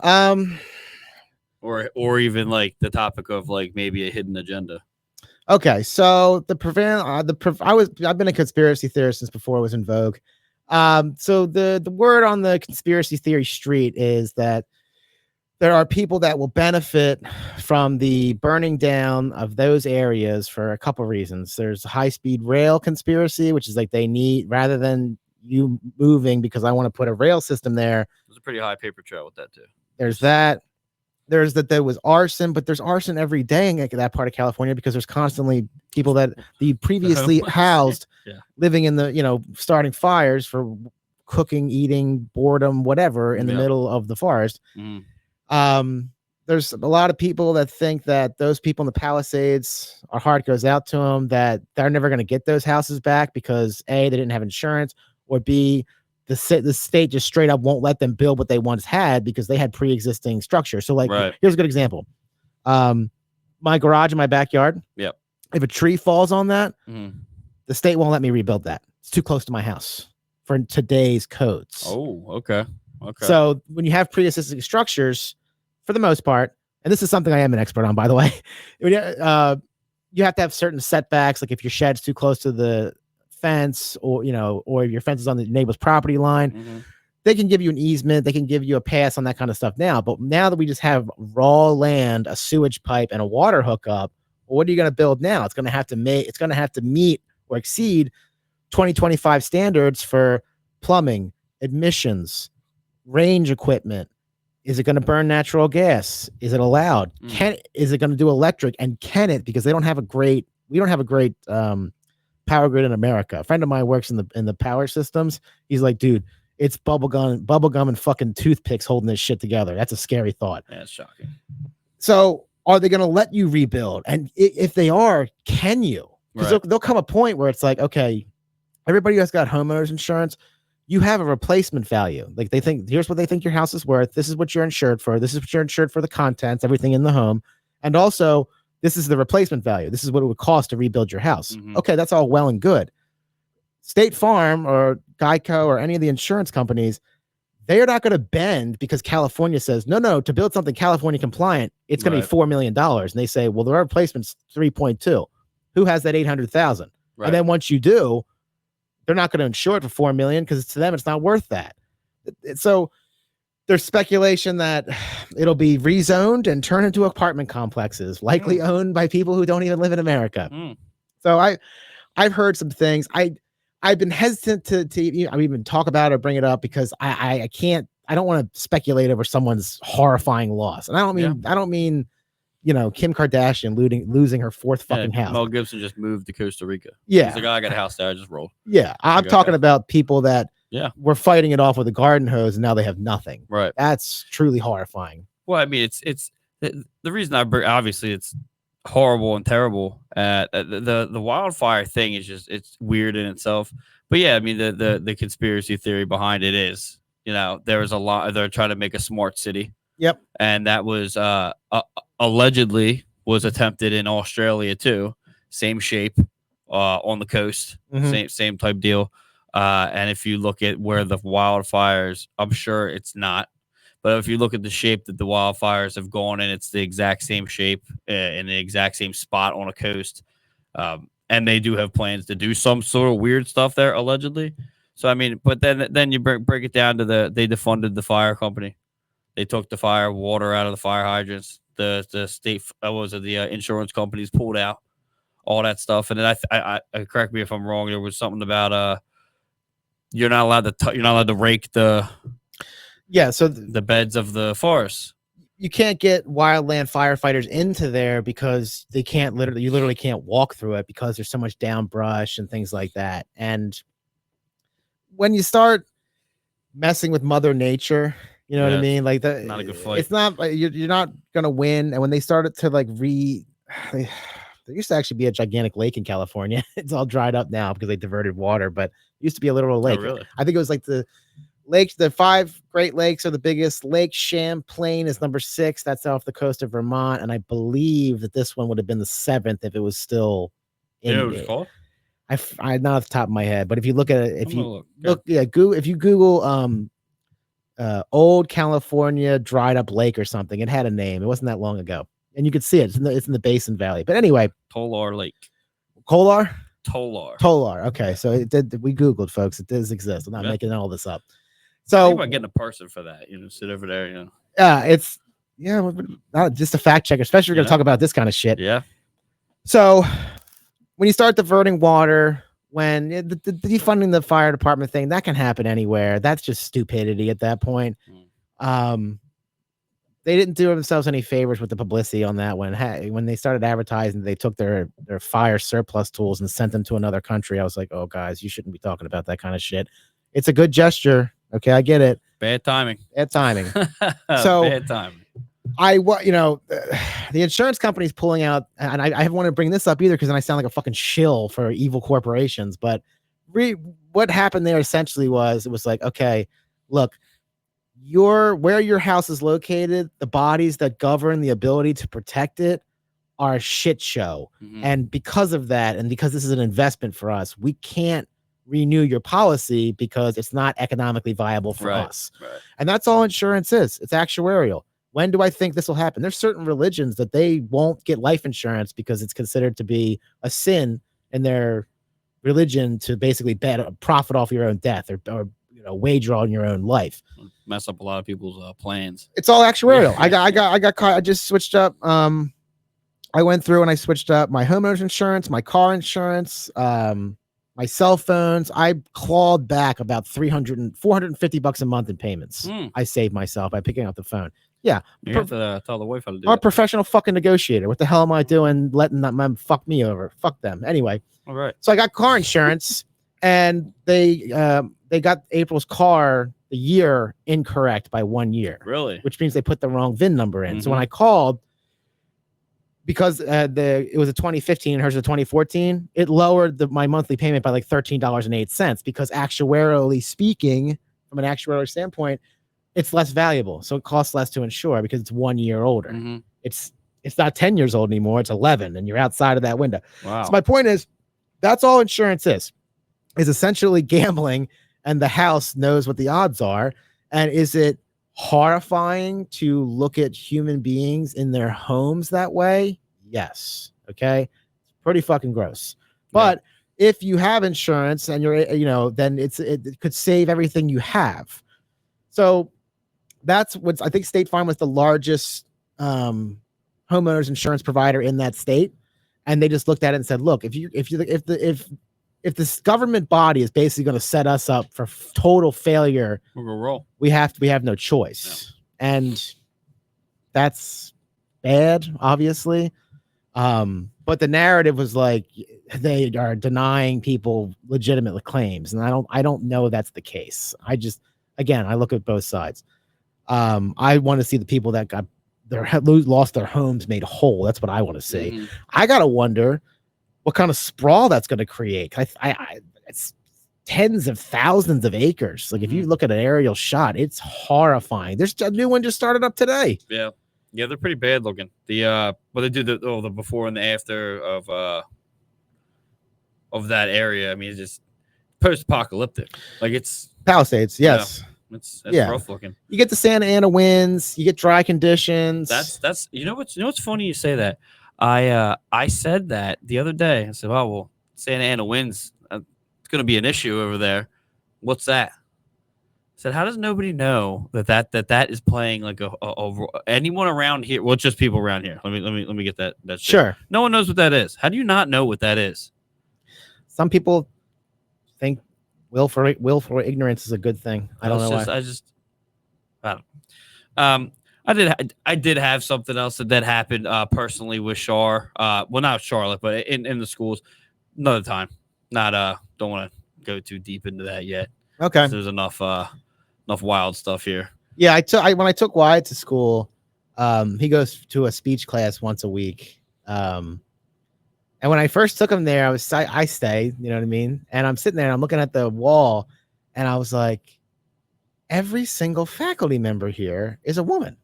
or even like the topic of like maybe a hidden agenda. Okay, so I've been a conspiracy theorist since before it was in vogue. So the word on the conspiracy theory street is that there are people that will benefit from the burning down of those areas for a couple reasons. There's a high-speed rail conspiracy, which is like they need, rather than you moving because I want to put a rail system there. There's a pretty high paper trail with that too. There's that. There's that there was arson, but there's arson every day in that part of California because there's constantly people that the previously housed living in the, starting fires for cooking, eating, boredom, whatever in the middle of the forest. There's a lot of people that think that those people in the Palisades, our heart goes out to them, that they're never going to get those houses back because A, they didn't have insurance, or B, the state just straight up won't let them build what they once had because they had pre-existing structure. So here's a good example. My garage in my backyard. Yep. If a tree falls on that, the state won't let me rebuild that. It's too close to my house for today's codes. Oh, okay. So when you have pre-existing structures, for the most part, and this is something I am an expert on, by the way, you have to have certain setbacks. Like if your shed's too close to the fence, or your fence is on the neighbor's property line, they can give you an easement, they can give you a pass on that kind of stuff now. But now that we just have raw land, a sewage pipe, and a water hookup, well, what are you going to build now? It's going to have to meet or exceed 2025 standards for plumbing, admissions, range equipment. Is it going to burn natural gas? Is it allowed? Is it going to do electric? And can it? Because we don't have a great power grid in America. A friend of mine works in the power systems. He's like, dude, it's bubblegum and fucking toothpicks holding this shit together. That's a scary thought. That's shocking. So are they going to let you rebuild? And if they are, can you? Because there'll come a point where it's like, okay, everybody who's got homeowners insurance, you have a replacement value. Like they think, here's what they think your house is worth. This is what you're insured for. This is what you're insured for, the contents, everything in the home. And also, this is the replacement value. This is what it would cost to rebuild your house. Okay, that's all well and good. State Farm or Geico or any of the insurance companies, they are not going to bend because California says, no, to build something California compliant, it's going to be $4 million. And they say, well, the replacement's 3.2. Who has that 800,000? And then once you do, they're not going to insure it for $4 million because to them, it's not worth that. So there's speculation that it'll be rezoned and turned into apartment complexes, likely owned by people who don't even live in America. So I've heard some things. I've been hesitant to even talk about it or bring it up because I don't want to speculate over someone's horrifying loss. And I don't mean Kim Kardashian losing her fourth fucking house. Mel Gibson just moved to Costa Rica. Yeah. He's like, I got a house there. I just rolled. Yeah. I'm talking about people that were fighting it off with a garden hose and now they have nothing. Right. That's truly horrifying. Well, I mean, it's the reason obviously it's horrible and terrible. The wildfire thing is just, it's weird in itself. But yeah, I mean, the conspiracy theory behind it is, there was a lot, they're trying to make a smart city. Yep. And that was allegedly was attempted in Australia too. Same shape on the coast, same type deal. And if you look at where the wildfires, I'm sure it's not, but if you look at the shape that the wildfires have gone in, it's the exact same shape in the exact same spot on a coast. And they do have plans to do some sort of weird stuff there, allegedly. So I mean, but then you break it down to they defunded the fire company. They took the fire water out of the fire hydrants. The state, the insurance companies pulled out all that stuff. And then I correct me if I'm wrong. There was something about you're not allowed to rake the beds of the forest. You can't get wildland firefighters into there because you literally can't walk through it because there's so much down brush and things like that. And when you start messing with Mother Nature, you know what I mean? Like not a good fight. It's not like you're not gonna win. And when they started to there used to actually be a gigantic lake in California. It's all dried up now because they diverted water, but it used to be a literal lake. Oh, really? I think it was like the 5 Great Lakes are the biggest. Lake Champlain is number 6. That's off the coast of Vermont. And I believe that this one would have been the 7th if it was still You know what it's called? I not off the top of my head, but if you look at it, if you look, if you Google Old California dried up lake or something, it had a name. It wasn't that long ago, and you could see it. It's in the Basin Valley. But anyway, Tolar Lake. Kolar. Tolar. Okay, so it did. We Googled, folks. It does exist. I'm not making all this up. So think about getting a person for that. Sit over there. It's not just a fact check, especially if we're gonna talk about this kind of shit. Yeah. So when you start diverting water, when the defunding the fire department thing, that can happen anywhere. That's just stupidity at that point. They didn't do themselves any favors with the publicity on that one. When they started advertising, they took their fire surplus tools and sent them to another country. I was like, oh, guys, you shouldn't be talking about that kind of shit. It's a good gesture. Okay, I get it. Bad timing. So bad timing. The insurance company's pulling out, and I haven't wanted to bring this up either because then I sound like a fucking shill for evil corporations. But what happened there essentially was it was like, okay, look, where your house is located, the bodies that govern the ability to protect it are a shit show. And because of that, and because this is an investment for us, we can't renew your policy because it's not economically viable for us. And that's all insurance is. It's actuarial. When do I think this will happen? There's certain religions that they won't get life insurance because it's considered to be a sin in their religion to basically profit off your own death or wager on your own life. Mess up a lot of people's plans. It's all actuarial. I just switched up. I went through and I switched up my homeowner's insurance, my car insurance, my cell phones. I clawed back about $450 a month in payments. I saved myself by picking up the phone. Yeah. You have to tell the wife how to do I'm it. a professional fucking negotiator. What the hell am I doing letting that man fuck me over? Fuck them. Anyway. All right. So I got car insurance and they got April's car the year incorrect by 1 year. Really? Which means they put the wrong VIN number in. So when I called, because it was a 2015 and hers was a 2014, it lowered my monthly payment by like $13.08 because actuarially speaking, from an actuarial standpoint, it's less valuable. So it costs less to insure because it's 1 year older. It's not 10 years old anymore. It's 11 and you're outside of that window. Wow. So my point is, that's all insurance is essentially gambling, and the house knows what the odds are. And is it horrifying to look at human beings in their homes that way? Yes. Okay. Pretty fucking gross. But if you have insurance and you're, then it could save everything you have. So that's what I think State Farm was the largest homeowners insurance provider in that state. And they just looked at it and said, look, if this government body is basically going to set us up for total failure, we're gonna roll. We have no choice. And that's bad, obviously. But the narrative was like they are denying people legitimate claims. And I don't know that's the case. I look at both sides. I want to see the people that lost their homes made whole. That's what I want to see. I gotta wonder what kind of sprawl that's going to create. It's tens of thousands of acres. Like if you look at an aerial shot, it's horrifying. There's a new one just started up today. Yeah, they're pretty bad looking. But they do the before and the after of that area. I mean, it's just post-apocalyptic. Like it's Palisades. Yes. It's rough looking. You get the Santa Ana winds. You get dry conditions. That's what's funny you say that. I said that the other day. I said, "Oh well, Santa Ana winds. It's going to be an issue over there. What's that?" I said, "How does nobody know that is playing like anyone around here? Well, it's just people around here. Let me get that. Sure. No one knows what that is. How do you not know what that is? Some people think willful ignorance is a good thing. I don't know why. I don't. I did have something else that happened personally with Char. Well, not Charlotte, but in the schools. Another time. Not don't want to go too deep into that yet. Okay. There's enough wild stuff here. Yeah, when I took Wyatt to school, he goes to a speech class once a week. And when I first took him there, I stay, you know what I mean? And I'm sitting there and I'm looking at the wall and I was like, every single faculty member here is a woman.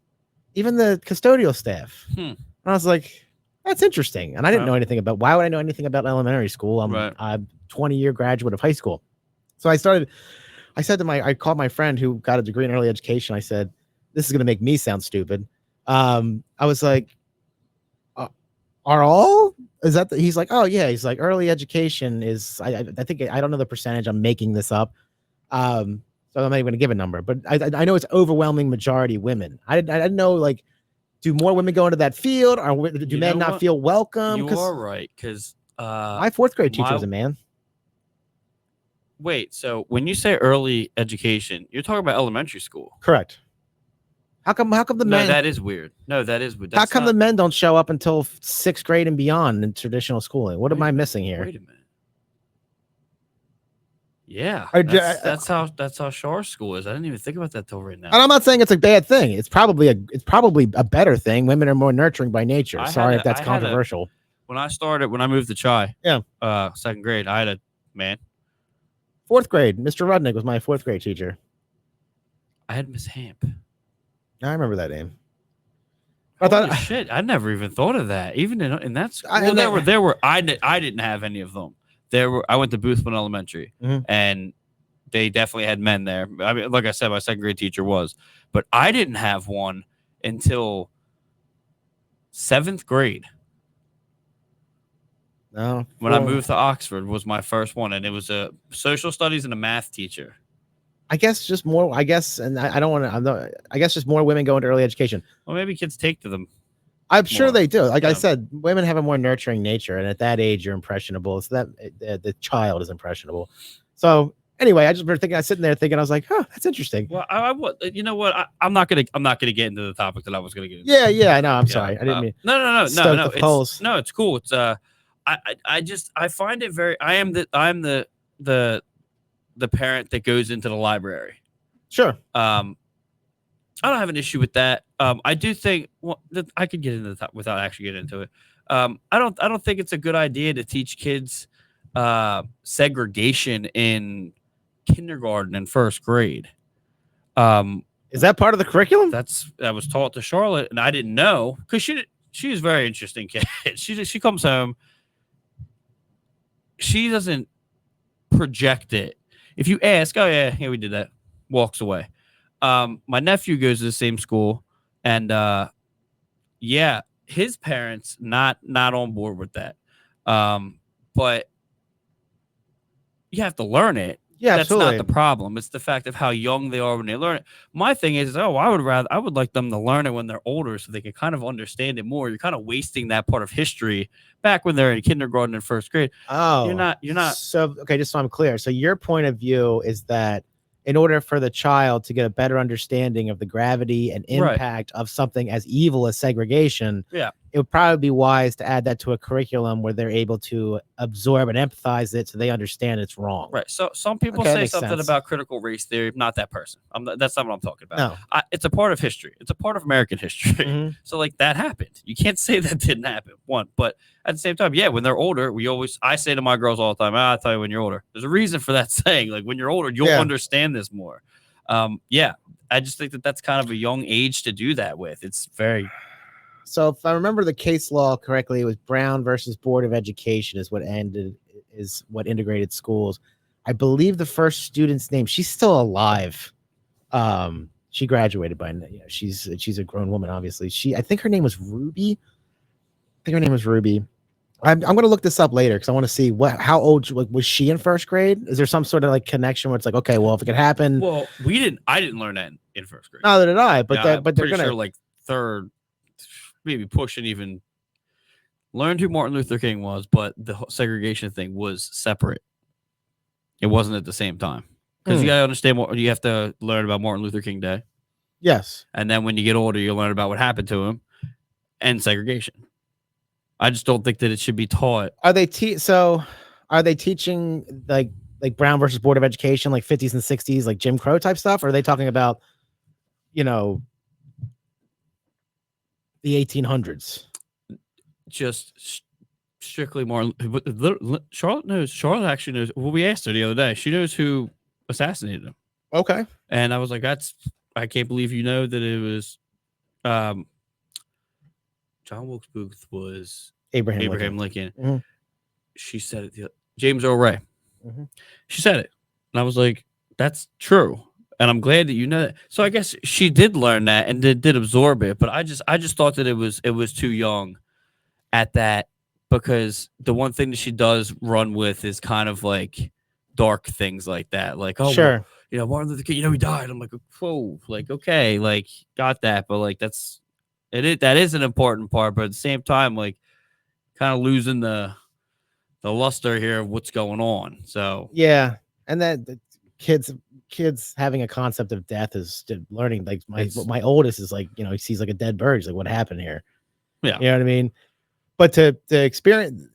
Even the custodial staff. And I was like, that's interesting. And I didn't know anything about, why would I know anything about elementary school? I'm a 20-year graduate of high school. So I called my friend who got a degree in early education. I said, this is going to make me sound stupid. I was like, is that he's like, oh yeah. He's like, early education is, I think, I don't know the percentage. I'm making this up. So I'm not even going to give a number, but I know it's overwhelming majority women. I didn't know, like, do more women go into that field, or do men not feel welcome? You are right, because my fourth grade teacher was a man. Wait, so when you say early education, you're talking about elementary school? Correct. How come the men? No, that is weird. No, that is weird. How come the men don't show up until 6th grade and beyond in traditional schooling? What am I missing here? Wait a minute. Yeah, that's how Shar school is. I didn't even think about that till right now. And I'm not saying it's a bad thing. It's probably a better thing. Women are more nurturing by nature. Sorry if that's controversial. When I moved to Chai, 2nd grade, I had a man. 4th grade, Mr. Rudnick was my 4th grade teacher. I had Miss Hamp. I remember that name. Shit, I never even thought of that. Even in that school, I didn't have any of them. I went to Boothman Elementary, and they definitely had men there. I mean, like I said, my 2nd grade teacher was, but I didn't have one until 7th grade. No, when I moved to Oxford was my first one, and it was a social studies and a math teacher. I guess just more. I guess, and I don't want to. I guess just more women go into early education. Well, maybe kids take to them. I'm sure they do. Like I said, women have a more nurturing nature, and at that age, you're impressionable. So that the child is impressionable. So anyway, I just remember thinking, I was sitting there thinking, I was like, "Huh, that's interesting." Well, you know what? I'm not gonna get into the topic that I was gonna get into. Yeah. I know. I'm sorry. I didn't mean. No. It's cool. It's I find it very. I'm the parent that goes into the library. Sure. I don't have an issue with that. I do think that I could get into the top without actually getting into it. I don't think it's a good idea to teach kids segregation in kindergarten and 1st grade. Is that part of the curriculum? That was taught to Charlotte, and I didn't know, because she's a very interesting kid. She comes home. She doesn't project it. If you ask, oh yeah, we did that, walks away. My nephew goes to the same school, and his parents not on board with that. But you have to learn it. Yeah, that's absolutely not the problem. It's the fact of how young they are when they learn it. My thing is, I would like them to learn it when they're older, so they can kind of understand it more. You're kind of wasting that part of history back when they're in kindergarten and 1st grade. Oh, you're not. So, okay, just so I'm clear. So your point of view is that in order for the child to get a better understanding of the gravity and impact of something as evil as segregation, it would probably be wise to add that to a curriculum where they're able to absorb and empathize it so they understand it's wrong. Right. So some people say something about critical race theory. Not that person. That's not what I'm talking about. No. It's a part of history. It's a part of American history. So like that happened. You can't say that didn't happen. But at the same time, when they're older, I say to my girls all the time, I'll tell you when you're older. There's a reason for that saying. Like when you're older, you'll understand this more. I just think that's kind of a young age to do that with. It's very. So if I remember the case law correctly, it was Brown versus Board of Education is what integrated schools. I believe the first student's name, she's still alive. She graduated by now. She's a grown woman, obviously. I think her name was Ruby. I'm going to look this up later because I want to see how old was she in 1st grade? Is there some sort of like connection where it's like, okay, well, if it could happen. Well, I didn't learn that in 1st grade. Neither did I. But they're going to like 3rd, maybe pushing even. Learned who Martin Luther King was, but the segregation thing was separate. It wasn't at the same time because you got to understand what you have to learn about Martin Luther King Day. Yes, and then when you get older, you learn about what happened to him and segregation. I just don't think that it should be taught. Are they teaching like Brown versus Board of Education, like 50s and 60s, like Jim Crow type stuff? Or are they talking about, the 1800s? Just strictly more. Charlotte actually knows. Well, we asked her the other day. She knows who assassinated him. Okay. And I was like, I can't believe you know that it was John Wilkes Booth was Abraham Lincoln. Mm-hmm. She said it. James Earl Ray. Mm-hmm. She said it, and I was like, "That's true." And I'm glad that you know that. So I guess she did learn that and did absorb it. But I just thought that it was too young at that, because the one thing that she does run with is kind of like dark things like that. Like, oh, sure. well, you know, Martin Luther King, you know, he died. I'm like, whoa, like, okay, like, got that. But like, that is an important part. But at the same time, like, kind of losing the luster here of what's going on. So yeah, and that the kids having a concept of death is learning. Like my oldest is like, you know, he sees like a dead bird. He's like, what happened here? Yeah, you know what I mean. But to experience,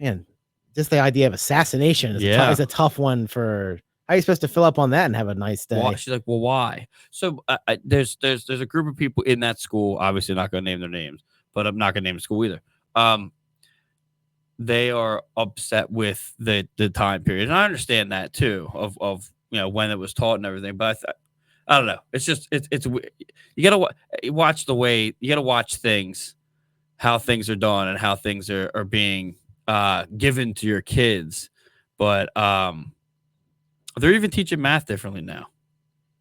man, just the idea of assassination is a tough one. For how are you supposed to fill up on that and have a nice day? She's like, well, why? So there's a group of people in that school. Obviously, not going to name their names, but I'm not going to name the school either. They are upset with the time period, and I understand that too, of you know, when it was taught and everything. But I don't know. It's just it's you gotta watch the way you gotta watch things, how things are done and how things are being given to your kids. But they're even teaching math differently now.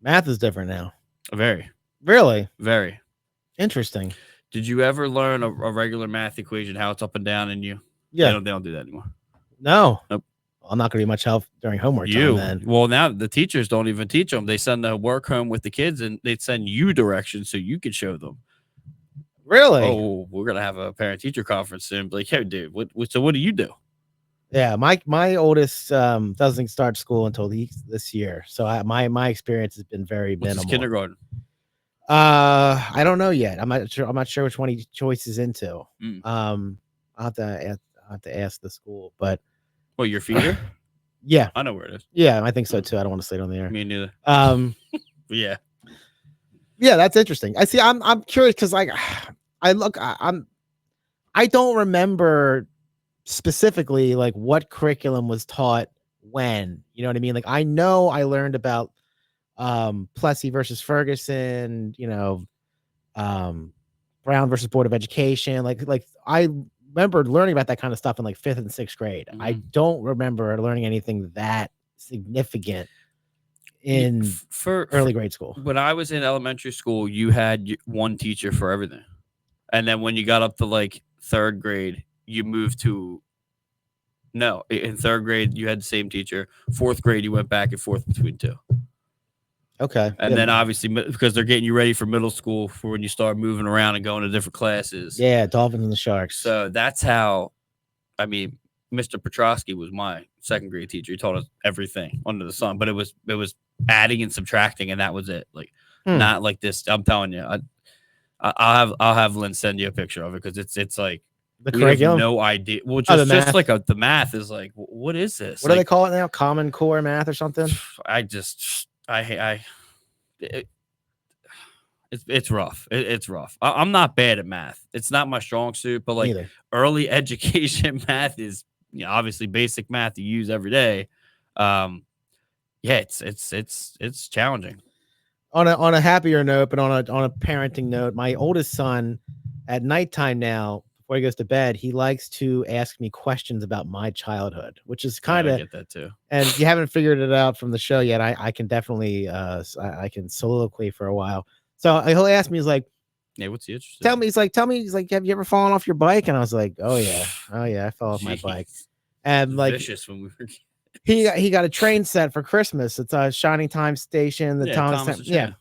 Math is different now. Very. Really? Very. Interesting. Did you ever learn a regular math equation, how it's up and down in you? Yeah. They don't do that anymore. No. Nope. I'm not going to be much help during homework time then. Well, now the teachers don't even teach them. They send the work home with the kids, and they send you directions so you can show them. Really? Oh, we're going to have a parent-teacher conference soon. Like, hey, dude, so what do you do? Yeah, my oldest doesn't start school until this year. So my experience has been very minimal. What's kindergarten? I don't know yet. I'm not sure which one he choices into. I'll have to ask the school, but well, your feeder? Yeah, I know where it is. Yeah, I think so too. I don't want to say it on the air. Me neither. Yeah, that's interesting. I see. I'm curious because like I don't remember specifically like what curriculum was taught when. You know what I mean? Like I know I learned about Plessy versus Ferguson. You know, Brown versus Board of Education. Like I remember learning about that kind of stuff in like 5th and 6th grade. Mm-hmm. I don't remember learning anything that significant in early grade school. When I was in elementary school, you had one teacher for everything. And then when you got up to like 3rd grade, you moved to in 3rd grade, you had the same teacher. 4th grade, you went back and forth between two. Okay. And then obviously because they're getting you ready for middle school for when you start moving around and going to different classes. Yeah, Dolphins and the Sharks. So that's how, I mean, Mr. Petrosky was my 2nd grade teacher. He taught us everything under the sun, but it was adding and subtracting, and that was it. Like not like this. I'm telling you, I'll have Lynn send you a picture of it because it's like the curriculum. No idea. Well, just like the math is like, what is this? What do they call it now? Common Core math or something? It's rough. It's rough. I'm not bad at math. It's not my strong suit, but like early education math is, you know, obviously basic math you use every day. It's challenging. On a happier note, but on a parenting note, my oldest son at nighttime now, before he goes to bed, he likes to ask me questions about my childhood, which is kind of get that too. And if you haven't figured it out from the show yet, I can definitely I can soliloquy for a while. So he'll ask me, he's like, "Yeah, what's the interest?" Tell me, he's like, have you ever fallen off your bike? And I was like, oh yeah, I fell off my bike. And like, vicious when we were kids. He got a train set for Christmas. It's a Shining Time Station, the Thomas. Yeah.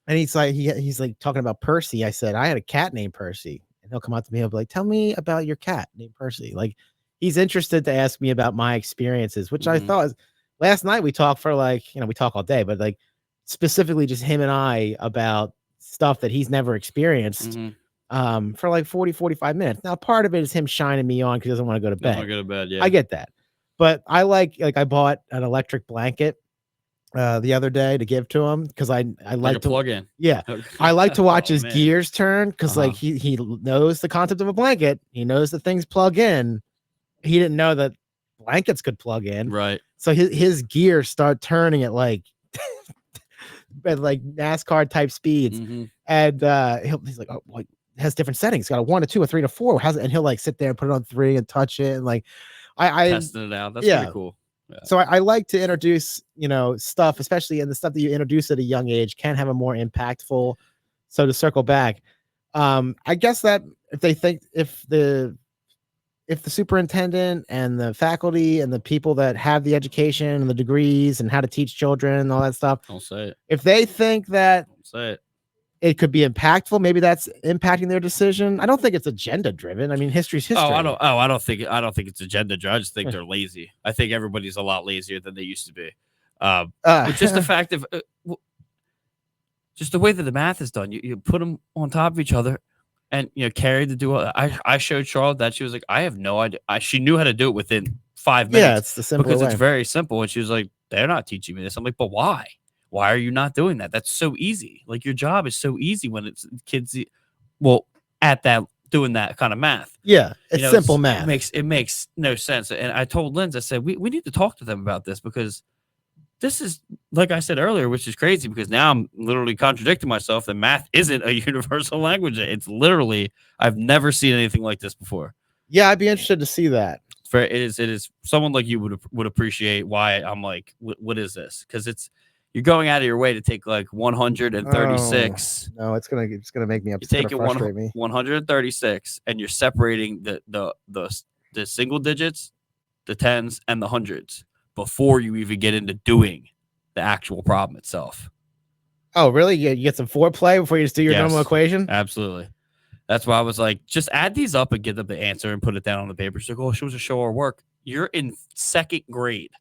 And he's like talking about Percy. I said, I had a cat named Percy. And he'll come up to me, he'll be like, tell me about your cat named Percy. Like he's interested to ask me about my experiences, which I thought was, last night we talked for like, you know, we talk all day, but like specifically just him and I about stuff that he's never experienced for like 45 minutes. Now, part of it is him shining me on because he doesn't want to go to bed. Yeah. I get that. But I like I bought an electric blanket the other day to give to him because I like to plug in. Yeah. I like to watch his gears turn because like he knows the concept of a blanket. He knows that things plug in. He didn't know that blankets could plug in. Right. So his gears start turning at like at like NASCAR type speeds. And he's like, oh, like has different settings. It's got a 1 to 2, a 3 to 4. And he'll like sit there and put it on 3 and touch it and like I testing it out. That's pretty cool. Yeah. So I like to introduce, stuff, especially in the stuff that you introduce at a young age can have a more impactful. So to circle back, I guess that if the superintendent and the faculty and the people that have the education and the degrees and how to teach children and all that stuff, don't say it. If they think that don't say it. It could be impactful. Maybe that's impacting their decision. I don't think it's agenda driven. I mean, history's history. I don't think it's agenda driven. I just think they're lazy. I think everybody's a lot lazier than they used to be. But just the fact of just the way that the math is done, you put them on top of each other, and Carrie to do. I showed Charlotte that she was like, I have no idea. She knew how to do it within 5 minutes. Yeah, it's the simple because way. It's very simple. And she was like, they're not teaching me this. I'm like, but why? Why are you not doing that? That's so easy. Like your job is so easy when it's kids. Well, at that doing that kind of math. Yeah, it's simple math. It makes no sense. And I told Linz, I said we need to talk to them about this because this is like I said earlier, which is crazy because now I'm literally contradicting myself. That math isn't a universal language. It's literally I've never seen anything like this before. Yeah, I'd be interested to see that. It is someone like you would appreciate why I'm like, what is this? Because you're going out of your way to take like 136. Oh, no, it's gonna make me upset. You take it 136, and you're separating the single digits, the tens, and the hundreds before you even get into doing the actual problem itself. Oh, really? You get some foreplay before you just do your normal equation? Absolutely. That's why I was like, just add these up and get them the answer and put it down on the paper. So, she was to show our work. You're in 2nd grade.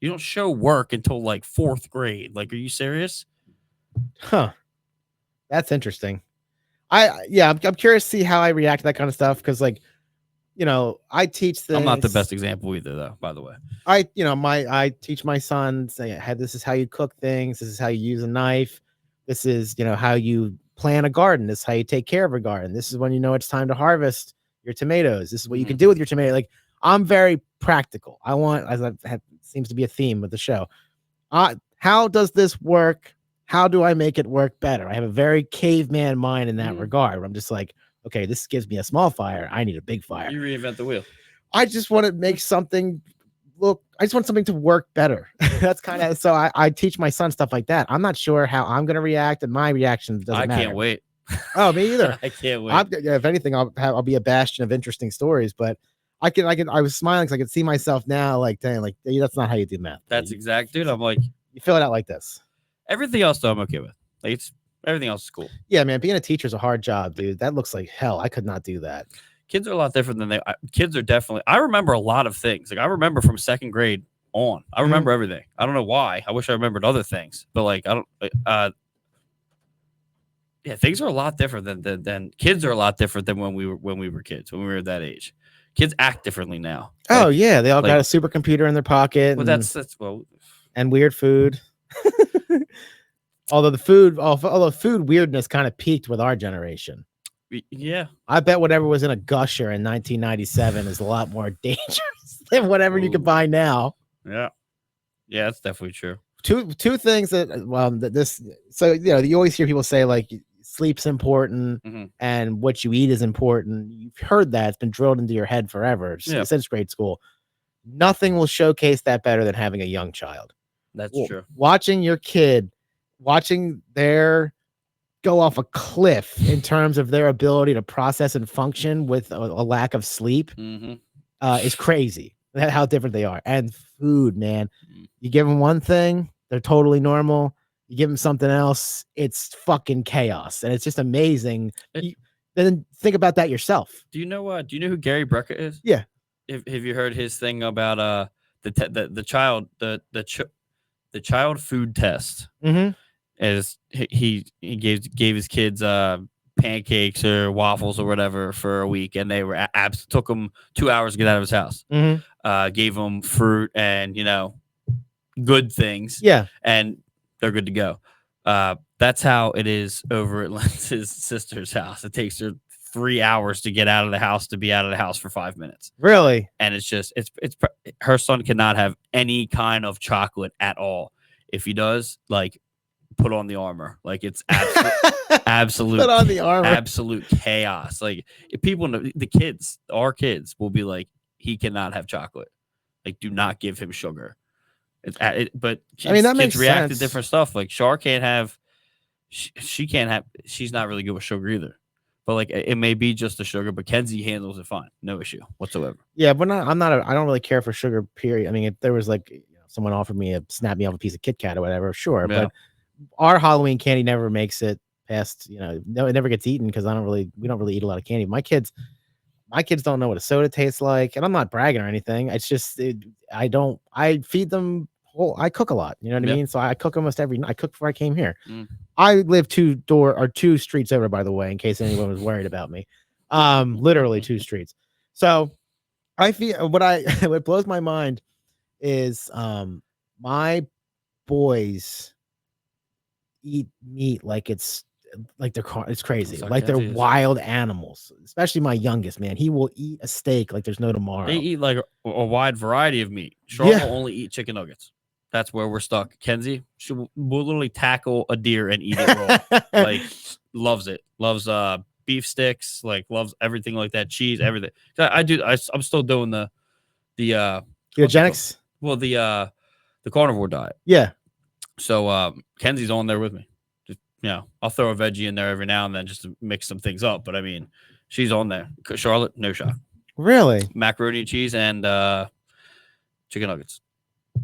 You don't show work until like 4th grade. Like, are you serious? Huh. That's interesting. I'm curious to see how I react to that kind of stuff because, like, I teach things. I'm not the best example either, though. By the way, I teach my sons. This is how you cook things. This is how you use a knife. This is how you plant a garden. This is how you take care of a garden. This is when it's time to harvest your tomatoes. This is what you can do with your tomato. Like, I'm very practical. I want, as seems to be a theme with the show. How does this work? How do I make it work better? I have a very caveman mind in that regard. Where I'm just like, okay, this gives me a small fire. I need a big fire. You reinvent the wheel. I just want to make something look. I just want something to work better. That's kind of so. I teach my son stuff like that. I'm not sure how I'm going to react, and my reaction doesn't matter. I can't wait. Oh, me either. I can't wait. If anything, I'll be a bastion of interesting stories, but. I was smiling because I could see myself now, like saying, like, hey, that's not how you do math. That's exact, dude. I'm like, you fill it out like this. Everything else, though, I'm okay with. Like, everything else is cool. Yeah, man. Being a teacher is a hard job, dude. That looks like hell. I could not do that. Kids are a lot different than kids are definitely. I remember a lot of things. Like I remember from 2nd grade on. I remember everything. I don't know why. I wish I remembered other things, but like I don't. Yeah, things are a lot different than kids are a lot different than when we were kids, when we were that age. Kids act differently now. Oh yeah, they all got a supercomputer in their pocket. Well, that's and weird food. Although food weirdness kind of peaked with our generation. Yeah, I bet whatever was in a Gusher in 1997 is a lot more dangerous than whatever you can buy now. Yeah, that's definitely true. Two things you always hear people say like sleep's important and what you eat is important. You've heard that. It's been drilled into your head forever since grade school. Nothing will showcase that better than having a young child. That's true. Watching your kid, watching their go off a cliff in terms of their ability to process and function with a lack of sleep is crazy. How different they are. And food, man. You give them one thing, they're totally normal. You give them something else, it's fucking chaos, and it's just amazing. Then think about that yourself. Do you know who Gary Brecker is? Yeah. Have you heard his thing about the child food test? As he gave his kids pancakes or waffles or whatever for a week, and they were took him 2 hours to get out of his house. Gave him fruit and good things. Yeah, and they're good to go. That's how it is over at Lenz's sister's house. It takes her 3 hours to get out of the house to be out of the house for 5 minutes. Really? And it's her son cannot have any kind of chocolate at all. If he does, like put on the armor. Like it's absolute put on the armor. Absolute chaos. Like if people know, the kids, our kids will be like, he cannot have chocolate. Like do not give him sugar. But I mean, that kids makes react sense. to different stuff. Like Char can't have, she can't have, she's not really good with sugar either. But like it may be just the sugar, but Kenzie handles it fine, no issue whatsoever. Yeah, but I don't really care for sugar. Period. I mean, if there was like someone offered me snap me off a piece of Kit Kat or whatever, sure. Yeah. But our Halloween candy never makes it past. No, it never gets eaten because we don't really eat a lot of candy. My kids don't know what a soda tastes like, and I'm not bragging or anything. It's just I feed them whole. I cook a lot. You know what I mean? So I cook almost every night. I cooked before I came here. I live 2 streets over, by the way, in case anyone was worried about me. Literally 2 streets. So I feel what blows my mind is my boys eat meat like it's crazy. Like they're wild animals, especially my youngest, man. He will eat a steak like there's no tomorrow. They eat like a wide variety of meat. Charlotte will only eat chicken nuggets. That's where we're stuck. Kenzie, she will literally tackle a deer and eat it raw. Like loves it. Loves beef sticks. Like loves everything like that. Cheese, everything. I'm still doing the ketogenics. Well, the carnivore diet. Yeah. So Kenzie's on there with me. Just I'll throw a veggie in there every now and then just to mix some things up. But I mean, she's on there. Charlotte, no shot. Really? Macaroni and cheese and chicken nuggets.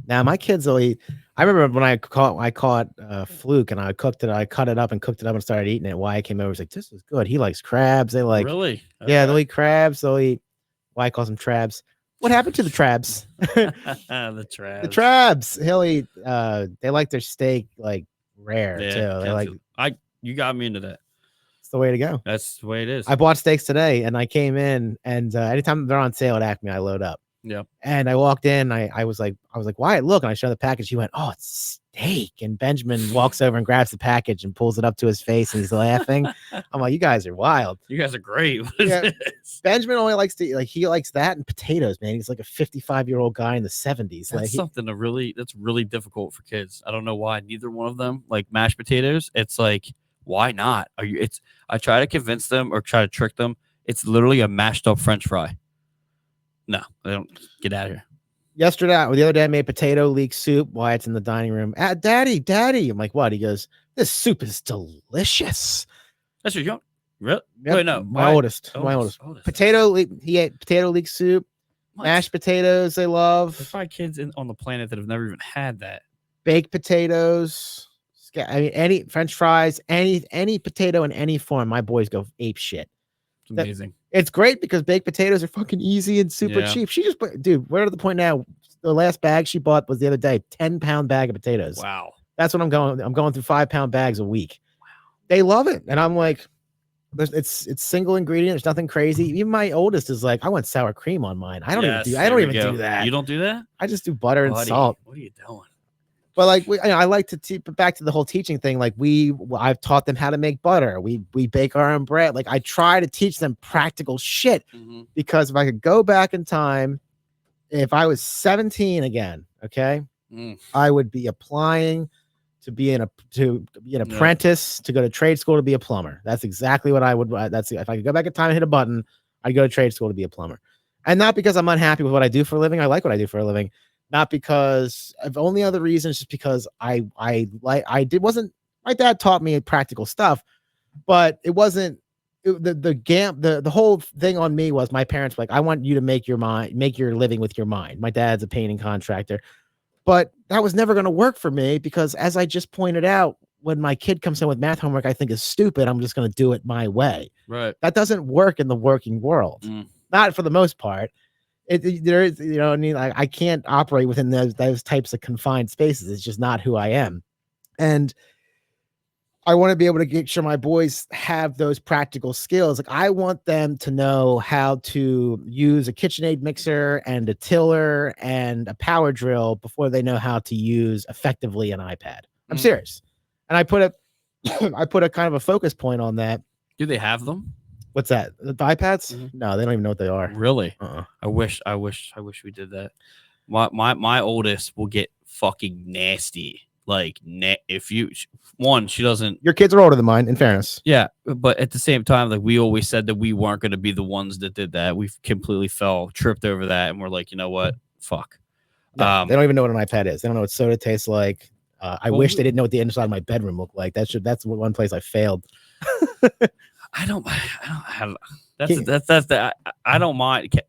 Now my kids will eat. I remember when I caught Fluke and I cooked it. I cut it up and cooked it up and started eating it. Wyatt came over, was like, "This is good." He likes crabs. They like really, okay. Yeah. They'll eat crabs. They'll eat. Wyatt calls them trabs. What happened to the trabs? The trabs. The trabs. He'll eat. They like their steak like rare too. They like. You got me into that. It's the way to go. That's the way it is. I bought steaks today, and I came in, and anytime they're on sale at Acme, I load up. Yeah. And I walked in. I was like, Wyatt, look, and I showed the package. He went, "Oh, it's steak." And Benjamin walks over and grabs the package and pulls it up to his face, and he's laughing. I'm like, "You guys are wild. You guys are great." Benjamin only likes to he likes that and potatoes, man. He's like a 55-year-old guy in the 70s. That's something that's really difficult for kids. I don't know why neither one of them like mashed potatoes. It's like, why not? I try to convince them or try to trick them. It's literally a mashed up French fry. No, they don't. Get out of here. The other day, I made potato leek soup. Wyatt's in the dining room. Daddy. I'm like, what? He goes, "This soup is delicious." That's your young. Really? Yep. Wait, no. My oldest. Potato leek. He ate potato leek soup. Mashed potatoes. They love. There's probably kids on the planet that have never even had that. Baked potatoes. I mean, any French fries, any potato in any form. My boys go ape shit. It's amazing. It's great because baked potatoes are fucking easy and super cheap. She just, dude, we're to the point now. The last bag she bought was the other day, 10-pound bag of potatoes. Wow. That's what I'm going through 5-pound bags a week. Wow. They love it. And I'm like, it's single ingredient. There's nothing crazy. Even my oldest is like, I want sour cream on mine. I don't even do that. You don't do that? I just do butter and salt. What are you doing? But like, I like to back to the whole teaching thing. Like I've taught them how to make butter. We bake our own bread. Like I try to teach them practical shit because if I could go back in time, if I was 17 again, okay, I would be applying to be an apprentice, to go to trade school to be a plumber. That's exactly what I would. If I could go back in time and hit a button, I'd go to trade school to be a plumber. And not because I'm unhappy with what I do for a living. I like what I do for a living. Not because of only other reasons, just because my dad taught me practical stuff, but it wasn't the whole thing on me was my parents were like, I want you to make your living with your mind. My dad's a painting contractor, but that was never going to work for me because as I just pointed out, when my kid comes in with math homework I think is stupid, I'm just going to do it my way. Right. That doesn't work in the working world. Not for the most part. There is, I mean, I can't operate within those types of confined spaces. It's just not who I am. And I want to be able to make sure my boys have those practical skills. Like I want them to know how to use a KitchenAid mixer and a tiller and a power drill before they know how to use effectively an iPad. I'm serious. And I put a kind of a focus point on that. Do they have them? What's that? The iPads? No, they don't even know what they are. Really? I wish we did that. My oldest will get fucking nasty like if you she doesn't. Your kids are older than mine, in fairness. Yeah, but at the same time, like we always said that we weren't going to be the ones that did that. We completely tripped over that, and we're like, you know what, fuck. Yeah, they don't even know what an iPad is. They don't know what soda tastes like. I wish they didn't know what the inside of my bedroom looked like. That's one place I failed. I don't have I don't mind.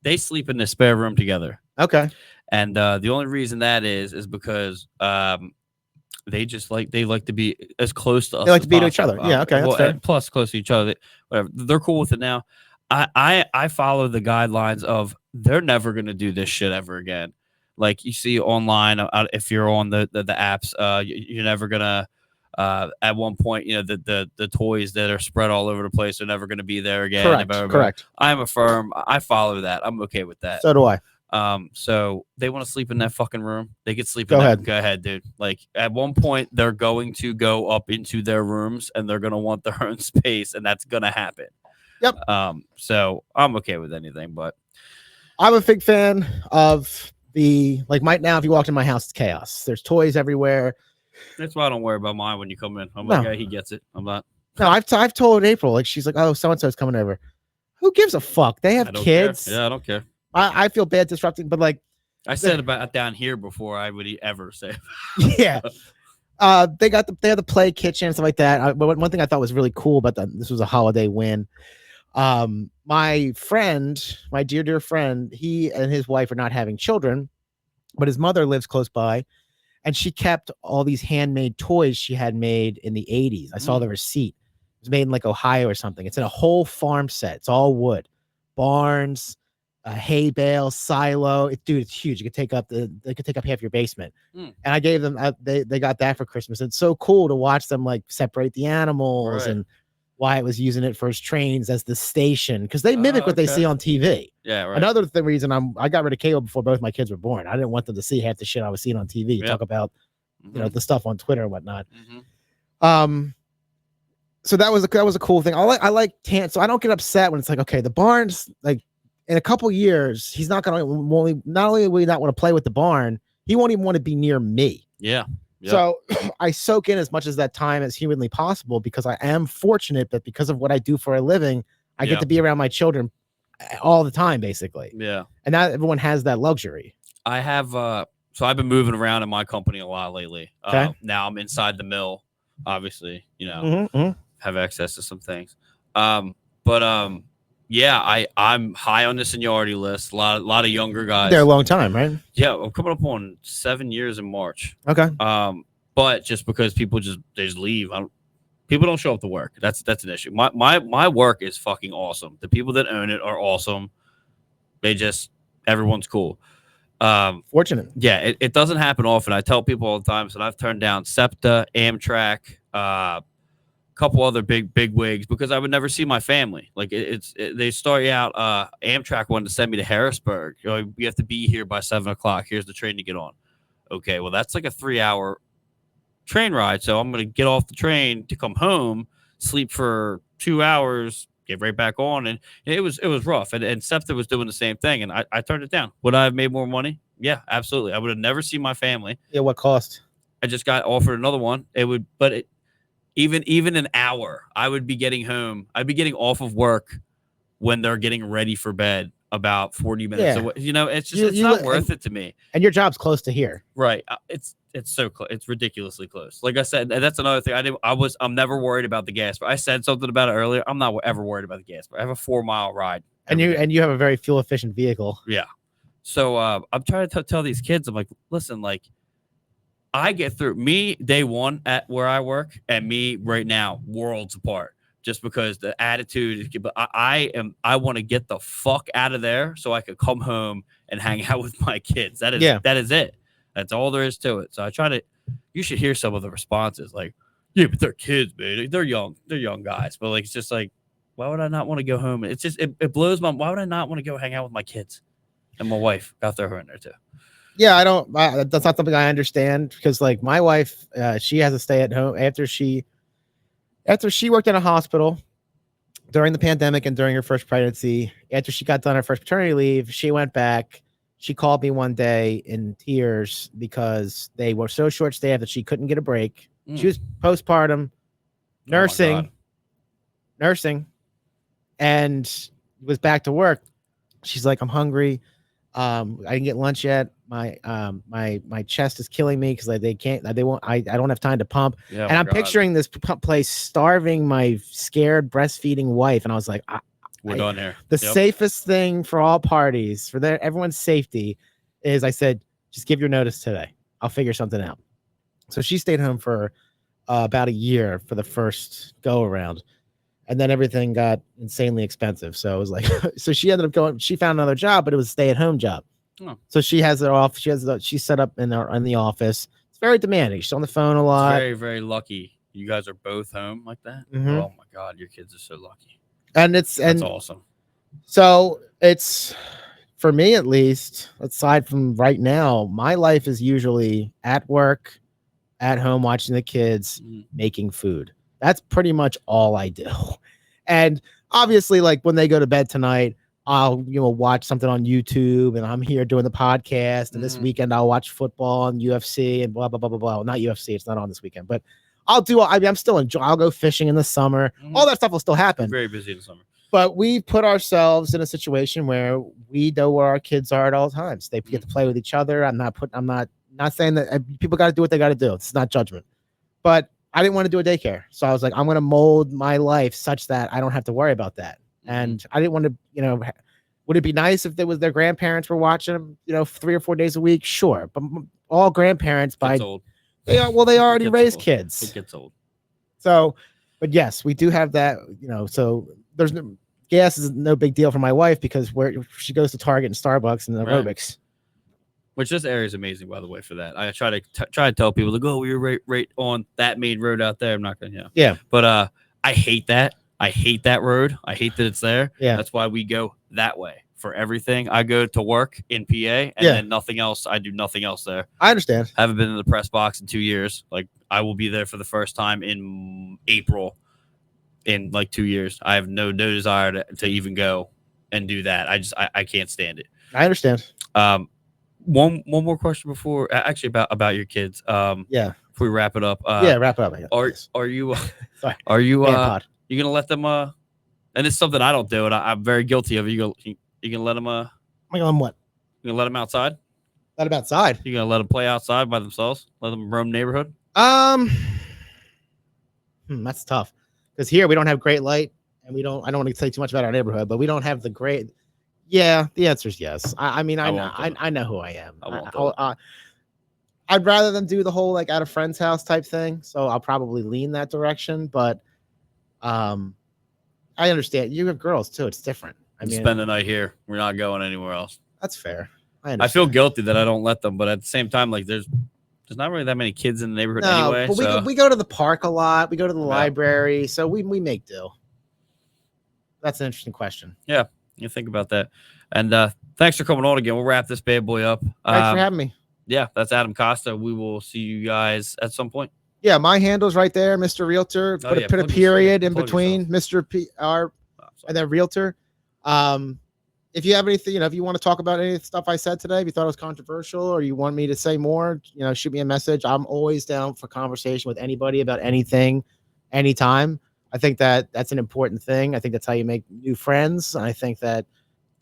They sleep in the spare room together. Okay. And the only reason that is because they like to be as close to us. They like to be possible. To each other. Yeah. Okay. That's fair. Plus close to each other. Whatever. They're cool with it now. I follow the guidelines of they're never going to do this shit ever again. Like you see online, if you're on the apps, you're never gonna. At one point, you know the toys that are spread all over the place are never going to be there again. Correct. Correct. I'm affirm. I follow that. I'm okay with that. So do I. So they want to sleep in that fucking room. They could sleep. Go ahead. Go ahead, dude. Like at one point, they're going to go up into their rooms and they're gonna want their own space, and that's gonna happen. Yep. So I'm okay with anything, but I'm a big fan of right now. If you walked in my house, it's chaos. There's toys everywhere. That's why I don't worry about mine when you come in. I'm like, yeah, he gets it. I'm not. No, I've told April, like she's like, oh, so and so's coming over. Who gives a fuck? They have kids. Care. Yeah, I don't care. I feel bad disrupting, but like I said about down here before I would ever say. Yeah. They have the play kitchen and stuff like that. But one thing I thought was really cool about this was a holiday win. My friend, my dear friend, he and his wife are not having children, but his mother lives close by. And she kept all these handmade toys she had made in the 80s. I saw the receipt. It was made in like Ohio or something. It's in a whole farm set. It's all wood, barns, a hay bale, silo. It's huge. It could take up half your basement. And I gave them. They got that for Christmas. It's so cool to watch them like separate the animals and Wyatt was using it for his trains as the station because they mimic what they see on TV. Yeah, right. Another reason I got rid of cable before both my kids were born. I didn't want them to see half the shit I was seeing on TV. Talk about the stuff on Twitter and whatnot. So that was a cool thing. I like Tan. So I don't get upset when it's like, okay, the barn's like in a couple years, he's not gonna not only will he not want to play with the barn, he won't even want to be near me. Yeah. Yep. So I soak in as much as that time as humanly possible because I am fortunate that because of what I do for a living, I get to be around my children all the time, basically. Yeah. And not everyone has that luxury. I have, so I've been moving around in my company a lot lately. Okay. Now I'm inside the mill, obviously, have access to some things. Yeah, I'm high on the seniority list. A lot of younger guys. They're a long time, right? Yeah, I'm coming up on 7 years in March. Okay. But just because people just leave, people don't show up to work. That's an issue. My work is fucking awesome. The people that own it are awesome. Everyone's cool. Fortunate. Yeah, it doesn't happen often. I tell people all the time that I've turned down SEPTA, Amtrak, couple other big wigs because I would never see my family. Like they start you out. Amtrak wanted to send me to Harrisburg. You have to be here by 7:00. Here's the train to get on. Okay, well that's like a 3-hour train ride. So I'm gonna get off the train to come home, sleep for 2 hours, get right back on, and it was rough. And SEPTA was doing the same thing, and I turned it down. Would I have made more money? Yeah, absolutely. I would have never seen my family. Yeah, what cost? I just got offered another one. Even an hour, I would be getting home. I'd be getting off of work when they're getting ready for bed about 40 minutes away. It's just it's not worth it to me. And your job's close to here. Right. It's so close. It's ridiculously close. Like I said, that's another thing. I'm never worried about the gas. But I said something about it earlier. I'm not ever worried about the gas. But I have a 4-mile ride. And you have a very fuel efficient vehicle. Yeah. So I'm trying to tell these kids, I'm like, listen, like, I get through me day one at where I work and me right now worlds apart just because the attitude is, but I want to get the fuck out of there so I could come home and hang out with my kids. That is it. That's all there is to it. So you should hear some of the responses like, yeah, but they're kids, man. They're young guys. But like, it's just like, why would I not want to go home? It's just, it blows my, why would I not want to go hang out with my kids and my wife? Got throw her in there too. Yeah, that's not something I understand because like my wife, she has to stay at home after she worked in a hospital during the pandemic and during her first pregnancy. After she got done her first paternity leave, she went back she called me one day in tears because they were so short-staffed that she couldn't get a break. She was postpartum, nursing, and was back to work. She's like, I'm hungry. I didn't get lunch yet. My chest is killing me because they won't. I don't have time to pump. Yeah, and I'm picturing this pump place starving my scared breastfeeding wife, and I was like, we're done here. The safest thing for all parties, for everyone's safety, is I said, just give your notice today. I'll figure something out. So she stayed home for about a year for the first go around. And then everything got insanely expensive. So it was like, so she ended up going, she found another job, but it was a stay-at-home job. Oh. So she has her off. She's set up in the office. It's very demanding. She's on the phone a lot. It's very, very lucky. You guys are both home like that. Mm-hmm. Oh my God, your kids are so lucky. And that's awesome. So it's, for me at least, aside from right now, my life is usually at work, at home, watching the kids, making food. That's pretty much all I do. And obviously, like when they go to bed tonight, I'll watch something on YouTube, and I'm here doing the podcast. And this weekend I'll watch football and UFC and blah blah blah blah blah. Well, not UFC, it's not on this weekend, but I'll do. I'm still enjoying. I'll go fishing in the summer. All that stuff will still happen. I'm very busy in the summer. But we put ourselves in a situation where we know where our kids are at all times. They get to play with each other. I'm not saying that people got to do what they got to do. It's not judgment, but I didn't want to do a daycare. So I was like, I'm going to mold my life such that I don't have to worry about that. And I didn't want to, would it be nice if their grandparents were watching them, 3 or 4 days a week? Sure. But all grandparents they already raised kids. It gets old. So, but yes, we do have that, so there's gas is no big deal for my wife because she goes to Target and Starbucks and aerobics. Right. Which this area is amazing, by the way, for that. I try to tell people to go, we were right on that main road out there. I'm not going to, Yeah. But I hate that. I hate that road. I hate that it's there. Yeah. That's why we go that way for everything. I go to work in PA and then nothing else. I do nothing else there. I understand. I haven't been in the press box in 2 years. Like I will be there for the first time in April in like 2 years. I have no desire to even go and do that. I can't stand it. I understand. One more question before actually about your kids. Before we wrap it up. Wrap it up. Are you sorry. Are you you gonna let them and it's something I don't do and I'm very guilty of it. You gonna let them I'm gonna what? You gonna let them outside? Let them outside. You gonna let them play outside by themselves? Let them roam the neighborhood? That's tough. Because here we don't have great light and I don't want to say too much about our neighborhood, but we don't have the great. Yeah, the answer is yes. I know who I am. I'd rather them do the whole like at a friend's house type thing. So I'll probably lean that direction. But I understand you have girls too. It's different. I mean, spend the night here. We're not going anywhere else. That's fair. I feel guilty that I don't let them, but at the same time, like there's not really that many kids in the neighborhood anyway. But we go to the park a lot. We go to the library, so we make do. That's an interesting question. Yeah. You think about that. And thanks for coming on again. We'll wrap this bad boy up. Thanks for having me. Yeah, that's Adam Costa. We will see you guys at some point. Yeah, my handle's right there, Mr. Realtor. Put a period in between Mr. PR and then Realtor. If you have anything, if you want to talk about any stuff I said today, if you thought it was controversial or you want me to say more, shoot me a message. I'm always down for conversation with anybody about anything, anytime. I think that's an important thing. I think that's how you make new friends. I think that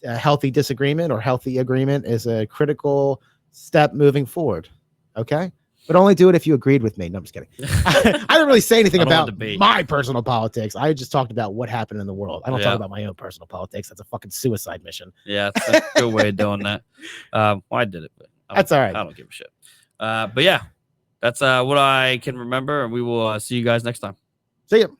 a healthy disagreement or healthy agreement is a critical step moving forward. Okay. But only do it if you agreed with me. No, I'm just kidding. I didn't really say anything about my personal politics. I just talked about what happened in the world. I don't talk about my own personal politics. That's a fucking suicide mission. Yeah, that's a good way of doing that. Well, I did it, but that's all right. I don't give a shit. But yeah, that's what I can remember. And we will see you guys next time. See you.